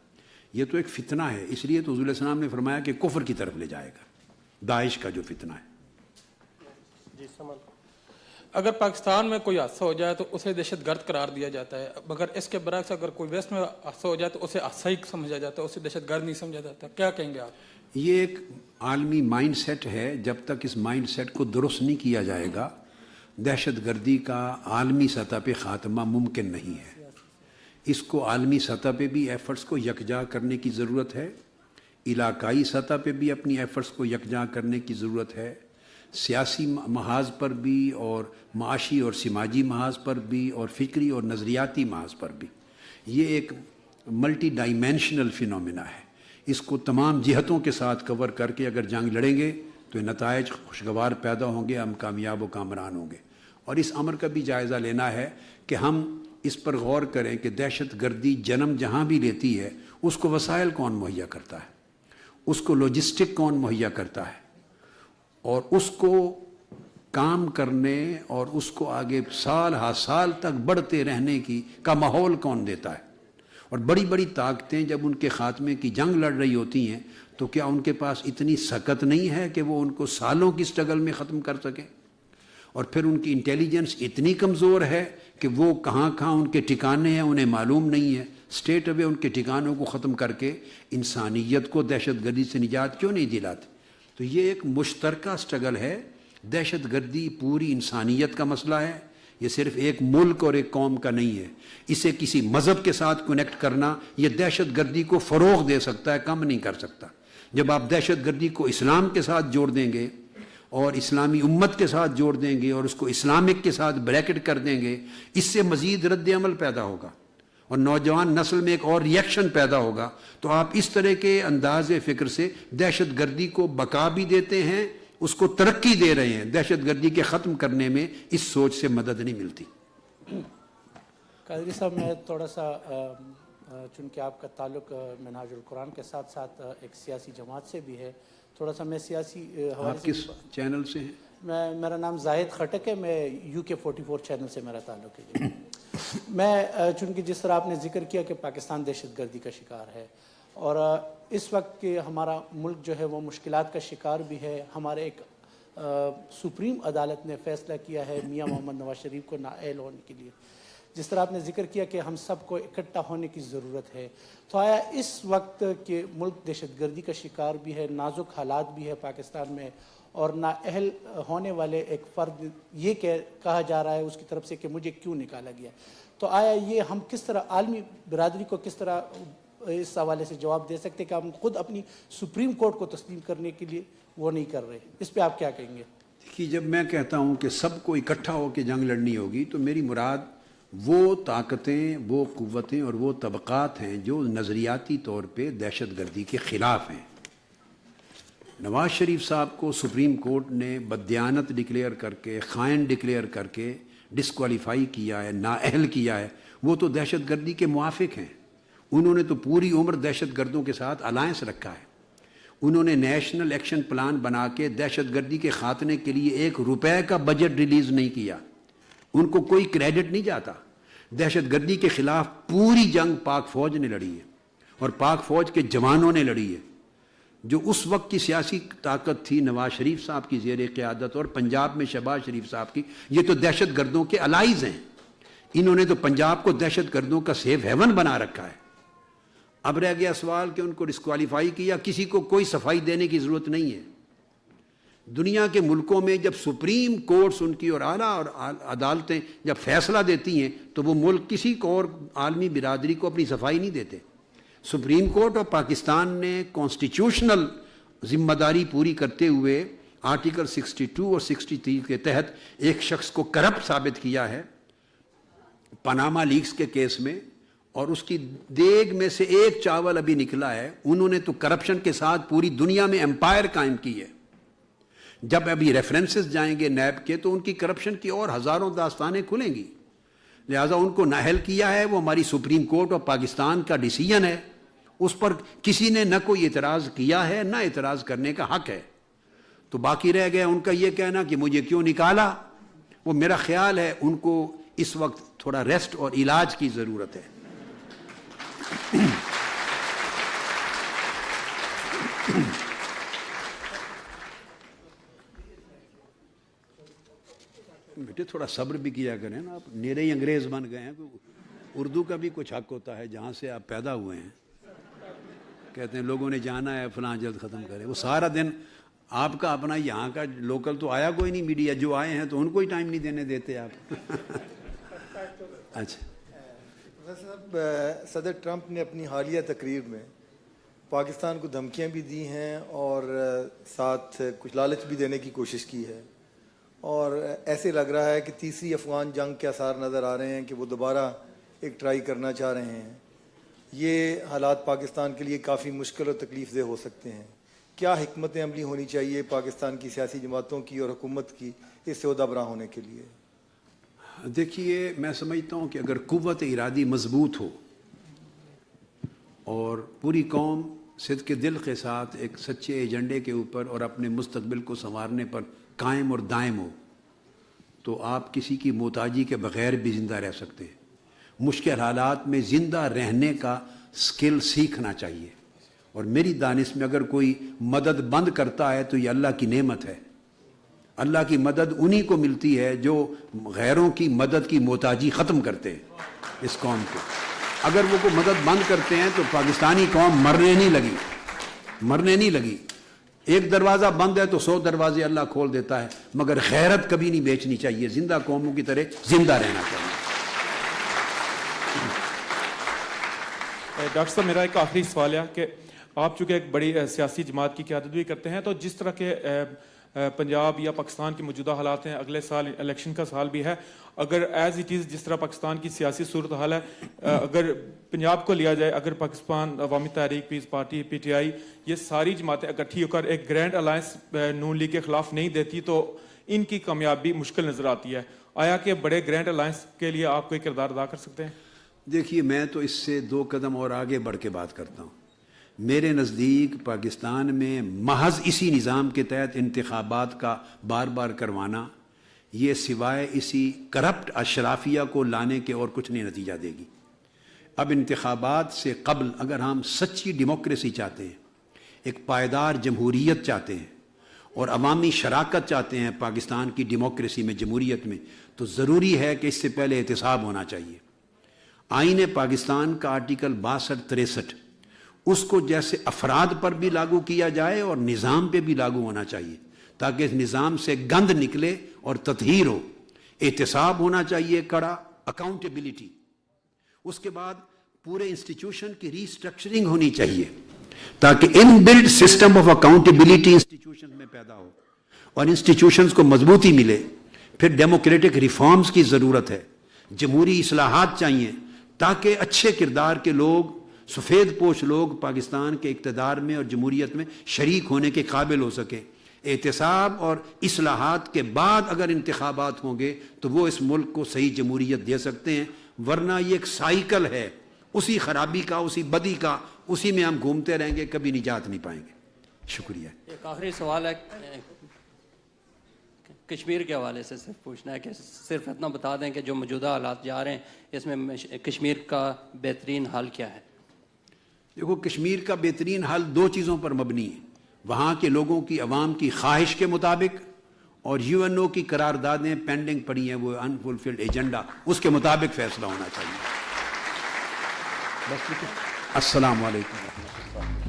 یہ تو ایک فتنہ ہے, اس لیے تو حضور علیہ السلام نے فرمایا کہ کفر کی طرف لے جائے گا داعش کا جو فتنہ ہے. جی سمجھ. اگر پاکستان میں کوئی حادثہ ہو جائے تو اسے دہشت گرد قرار دیا جاتا ہے, مگر اس کے برعکس اگر کوئی ویسٹ میں حادثہ ہو جائے تو اسے حادثہ ہی سمجھا جاتا ہے, اسے دہشت گرد نہیں سمجھا جاتا. کیا کہیں گے آپ؟ یہ ایک عالمی مائنڈ سیٹ ہے, جب تک اس مائنڈ سیٹ کو درست نہیں کیا جائے گا دہشت گردی کا عالمی سطح پہ خاتمہ ممکن نہیں ہے. اس کو عالمی سطح پہ بھی ایفرٹس کو یکجا کرنے کی ضرورت ہے علاقائی سطح پہ بھی اپنی ایفرٹس کو یکجا کرنے کی ضرورت ہے، سیاسی محاذ پر بھی اور معاشی اور سماجی محاذ پر بھی اور فکری اور نظریاتی محاذ پر بھی۔ یہ ایک ملٹی ڈائمینشنل فینومینا ہے، اس کو تمام جہتوں کے ساتھ کور کر کے اگر جنگ لڑیں گے تو نتائج خوشگوار پیدا ہوں گے، ہم کامیاب و کامران ہوں گے۔ اور اس امر کا بھی جائزہ لینا ہے کہ ہم اس پر غور کریں کہ دہشت گردی جنم جہاں بھی لیتی ہے اس کو وسائل کون مہیا کرتا ہے، اس کو لاجسٹک کون مہیا کرتا ہے، اور اس کو کام کرنے اور اس کو آگے سال ہا سال تک بڑھتے رہنے کا ماحول کون دیتا ہے۔ اور بڑی بڑی طاقتیں جب ان کے خاتمے کی جنگ لڑ رہی ہوتی ہیں تو کیا ان کے پاس اتنی سکت نہیں ہے کہ وہ ان کو سالوں کی سٹرگل میں ختم کر سکیں؟ اور پھر ان کی انٹیلیجنس اتنی کمزور ہے کہ وہ کہاں کہاں ان کے ٹھکانے ہیں انہیں معلوم نہیں ہے، اسٹیٹ اوے ان کے ٹھکانوں کو ختم کر کے انسانیت کو دہشت گردی سے نجات کیوں نہیں دلاتے؟ تو یہ ایک مشترکہ سٹرگل ہے۔ دہشت گردی پوری انسانیت کا مسئلہ ہے، یہ صرف ایک ملک اور ایک قوم کا نہیں ہے۔ اسے کسی مذہب کے ساتھ کنیکٹ کرنا یہ دہشت گردی کو فروغ دے سکتا ہے، کم نہیں کر سکتا۔ جب آپ دہشت گردی کو اسلام کے ساتھ جوڑ دیں گے اور اسلامی امت کے ساتھ جوڑ دیں گے اور اس کو اسلامک کے ساتھ بریکٹ کر دیں گے، اس سے مزید رد عمل پیدا ہوگا اور نوجوان نسل میں ایک اور ریئیکشن پیدا ہوگا۔ تو آپ اس طرح کے انداز فکر سے دہشت گردی کو بقا بھی دیتے ہیں، اس کو ترقی دے رہے ہیں۔ دہشت گردی کے ختم کرنے میں اس سوچ سے مدد نہیں ملتی۔ قادری صاحب، میں تھوڑا سا چونکہ آپ کا تعلق منہاج القرآن کے ساتھ ساتھ ایک سیاسی جماعت سے بھی ہے، تھوڑا سا میں سیاسی آپ کس چینل سے ہیں؟ میرا نام زاہد خٹک ہے، میں UK 44 چینل سے میرا تعلق ہے۔ میں چونکہ جس طرح آپ نے ذکر کیا کہ پاکستان دہشت گردی کا شکار ہے اور اس وقت کہ ہمارا ملک جو ہے وہ مشکلات کا شکار بھی ہے، ہمارے ایک سپریم عدالت نے فیصلہ کیا ہے میاں محمد نواز شریف کو نااہل ہونے کے لیے، جس طرح آپ نے ذکر کیا کہ ہم سب کو اکٹھا ہونے کی ضرورت ہے، تو آیا اس وقت کہ ملک دہشت گردی کا شکار بھی ہے، نازک حالات بھی ہے پاکستان میں، اور نااہل ہونے والے ایک فرد یہ کہا جا رہا ہے اس کی طرف سے کہ مجھے کیوں نکالا گیا، تو آیا یہ ہم کس طرح عالمی برادری کو کس طرح اس حوالے سے جواب دے سکتے کہ ہم خود اپنی سپریم کورٹ کو تسلیم کرنے کے لیے وہ نہیں کر رہے؟ اس پہ آپ کیا کہیں گے؟ دیکھیے، جب میں کہتا ہوں کہ سب کو اکٹھا ہو کے جنگ لڑنی ہوگی تو میری مراد وہ طاقتیں، وہ قوتیں اور وہ طبقات ہیں جو نظریاتی طور پہ دہشت گردی کے خلاف ہیں۔ نواز شریف صاحب کو سپریم کورٹ نے بددیانت ڈکلیئر کر کے، خائن ڈکلیئر کر کے ڈسکوالیفائی کیا ہے، نااہل کیا ہے، وہ تو دہشت گردی کے موافق ہیں۔ انہوں نے تو پوری عمر دہشت گردوں کے ساتھ الائنس رکھا ہے۔ انہوں نے نیشنل ایکشن پلان بنا کے دہشت گردی کے خاتمے کے لیے ₹1 کا بجٹ ریلیز نہیں کیا، ان کو کوئی کریڈٹ نہیں جاتا۔ دہشت گردی کے خلاف پوری جنگ پاک فوج نے لڑی ہے اور پاک فوج کے جوانوں نے لڑی ہے۔ جو اس وقت کی سیاسی طاقت تھی نواز شریف صاحب کی زیر قیادت اور پنجاب میں شہباز شریف صاحب کی، یہ تو دہشت گردوں کے الائز ہیں۔ انہوں نے تو پنجاب کو دہشت گردوں کا سیف ہیون بنا رکھا ہے۔ اب رہ گیا سوال کہ ان کو ڈسکوالیفائی کیا، کسی کو کوئی صفائی دینے کی ضرورت نہیں ہے۔ دنیا کے ملکوں میں جب سپریم کورٹس ان کی اور اعلیٰ اور عدالتیں جب فیصلہ دیتی ہیں تو وہ ملک کسی کو اور عالمی برادری کو اپنی صفائی نہیں دیتے۔ سپریم کورٹ اور پاکستان نے کانسٹیٹیوشنل ذمہ داری پوری کرتے ہوئے آرٹیکل 62 اور 63 کے تحت ایک شخص کو کرپٹ ثابت کیا ہے پاناما لیکس کے کیس میں، اور اس کی دیگ میں سے ایک چاول ابھی نکلا ہے۔ انہوں نے تو کرپشن کے ساتھ پوری دنیا میں امپائر قائم کی ہے۔ جب ابھی ریفرنسز جائیں گے نیب کے تو ان کی کرپشن کی اور ہزاروں داستانیں کھلیں گی۔ لہٰذا ان کو نااہل کیا ہے، وہ ہماری سپریم کورٹ اور پاکستان کا ڈیسیژن ہے، اس پر کسی نے نہ کوئی اعتراض کیا ہے نہ اعتراض کرنے کا حق ہے۔ تو باقی رہ گیا ان کا یہ کہنا کہ مجھے کیوں نکالا۔ وہ میرا خیال ہے ان کو اس وقت تھوڑا ریسٹ اور علاج کی ضرورت ہے۔ بیٹے تھوڑا صبر بھی کیا کریں نا، آپ نیرے ہی انگریز بن گئے ہیں۔ اردو کا بھی کچھ حق ہوتا ہے، جہاں سے آپ پیدا ہوئے ہیں۔ کہتے ہیں لوگوں نے جانا ہے فلاں جلد ختم کرے، وہ سارا دن آپ کا اپنا یہاں کا لوکل تو آیا کوئی نہیں میڈیا، جو آئے ہیں تو ان کو ہی ٹائم نہیں دینے دیتے آپ۔ اچھا صدر ٹرمپ نے اپنی حالیہ تقریر میں پاکستان کو دھمکیاں بھی دی ہیں اور ساتھ کچھ لالچ بھی دینے کی کوشش کی ہے، اور ایسے لگ رہا ہے کہ تیسری افغان جنگ کے آثار نظر آ رہے ہیں کہ وہ دوبارہ ایک ٹرائی کرنا چاہ رہے ہیں۔ یہ حالات پاکستان کے لیے کافی مشکل اور تکلیف دہ ہو سکتے ہیں۔ کیا حکمت عملی ہونی چاہیے پاکستان کی سیاسی جماعتوں کی اور حکومت کی اس سے عہدہ برا ہونے کے لیے؟ دیکھیے، میں سمجھتا ہوں کہ اگر قوت ارادی مضبوط ہو اور پوری قوم صدق دل کے ساتھ ایک سچے ایجنڈے کے اوپر اور اپنے مستقبل کو سنوارنے پر قائم اور دائم ہو، تو آپ کسی کی محتاجی کے بغیر بھی زندہ رہ سکتے ہیں۔ مشکل حالات میں زندہ رہنے کا سکل سیکھنا چاہیے، اور میری دانش میں اگر کوئی مدد بند کرتا ہے تو یہ اللہ کی نعمت ہے۔ اللہ کی مدد انہی کو ملتی ہے جو غیروں کی مدد کی محتاجی ختم کرتے ہیں اس قوم کو۔ اگر وہ کو مدد بند کرتے ہیں تو پاکستانی قوم مرنے نہیں لگی۔ ایک دروازہ بند ہے تو 100 دروازے اللہ کھول دیتا ہے، مگر غیرت کبھی نہیں بیچنی چاہیے، زندہ قوموں کی طرح زندہ رہنا چاہیے۔ ڈاکٹر صاحب، میرا ایک آخری سوال ہے کہ آپ چونکہ ایک بڑی سیاسی جماعت کی قیادت بھی کرتے ہیں، تو جس طرح کے پنجاب یا پاکستان کے موجودہ حالات ہیں، اگلے سال الیکشن کا سال بھی ہے، اگر ایز اٹ از جس طرح پاکستان کی سیاسی صورتحال ہے، اگر پنجاب کو لیا جائے، اگر پاکستان عوامی تحریک، پیس پارٹی، پی ٹی آئی، یہ ساری جماعتیں اکٹھی ہو کر ایک گرینڈ الائنس نون لیگ کے خلاف نہیں دیتی تو ان کی کامیابی مشکل نظر آتی ہے۔ آیا کہ بڑے گرینڈ الائنس کے لیے آپ کوئی کردار ادا کر سکتے ہیں؟ دیکھیے، میں تو اس سے 2 قدم اور آگے بڑھ کے بات کرتا ہوں۔ میرے نزدیک پاکستان میں محض اسی نظام کے تحت انتخابات کا بار بار کروانا، یہ سوائے اسی کرپٹ اشرافیہ کو لانے کے اور کچھ نہیں نتیجہ دے گی۔ اب انتخابات سے قبل اگر ہم سچی ڈیموکریسی چاہتے ہیں، ایک پائیدار جمہوریت چاہتے ہیں اور عوامی شراکت چاہتے ہیں پاکستان کی ڈیموکریسی میں، جمہوریت میں، تو ضروری ہے کہ اس سے پہلے احتساب ہونا چاہیے۔ آئین پاکستان کا آرٹیکل 62-63 اس کو جیسے افراد پر بھی لاگو کیا جائے اور نظام پہ بھی لاگو ہونا چاہیے، تاکہ اس نظام سے گند نکلے اور تطہیر ہو۔ احتساب ہونا چاہیے کڑا، اکاؤنٹیبلٹی، اس کے بعد پورے انسٹیٹیوشن کی ری اسٹرکچرنگ ہونی چاہیے تاکہ inbuilt system of accountability institution میں پیدا ہو اور انسٹیٹیوشنز کو مضبوطی ملے۔ پھر ڈیموکریٹک ریفارمز کی ضرورت ہے، جمہوری اصلاحات چاہیے تاکہ اچھے کردار کے لوگ، سفید پوش لوگ پاکستان کے اقتدار میں اور جمہوریت میں شریک ہونے کے قابل ہو سکے۔ احتساب اور اصلاحات کے بعد اگر انتخابات ہوں گے تو وہ اس ملک کو صحیح جمہوریت دے سکتے ہیں، ورنہ یہ ایک سائیکل ہے اسی خرابی کا، اسی بدی کا، اسی میں ہم گھومتے رہیں گے، کبھی نجات نہیں پائیں گے۔ شکریہ۔ ایک آخری سوال ہے کشمیر کے حوالے سے صرف پوچھنا ہے کہ صرف اتنا بتا دیں کہ جو موجودہ حالات جا رہے ہیں اس میں کشمیر کا بہترین حل کیا ہے؟ دیکھو، کشمیر کا بہترین حل 2 چیزوں پر مبنی ہے، وہاں کے لوگوں کی، عوام کی خواہش کے مطابق، اور UNO کی قراردادیں پینڈنگ پڑی ہیں، وہ انفلفلڈ ایجنڈا، اس کے مطابق فیصلہ ہونا چاہیے۔ بس السلام علیکم ورحمۃ اللہ۔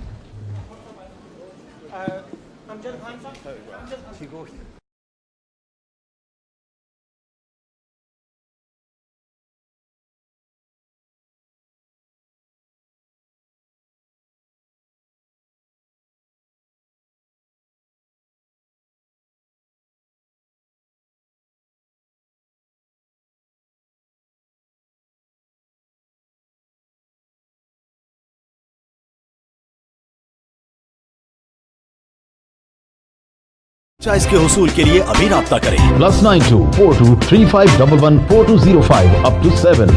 فرانچائز کے حصول کے لیے ابھی رابطہ کریں۔ +92 42 3511 4205 up to 7۔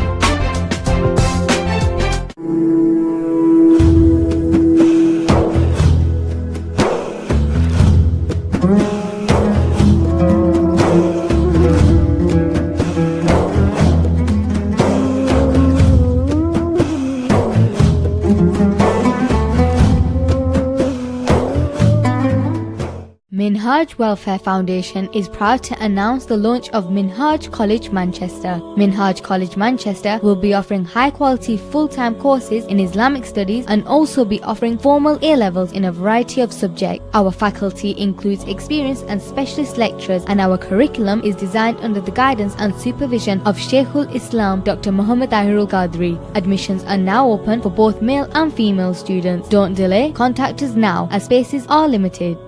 Minhaj Welfare Foundation is proud to announce the launch of Minhaj College Manchester. Minhaj College Manchester will be offering high-quality full-time courses in Islamic studies and also be offering formal A-levels in a variety of subjects. Our faculty includes experienced and specialist lecturers, and our curriculum is designed under the guidance and supervision of Sheikhul Islam Dr. Muhammad Tahirul Qadri. Admissions are now open for both male and female students. Don't delay, contact us now as spaces are limited.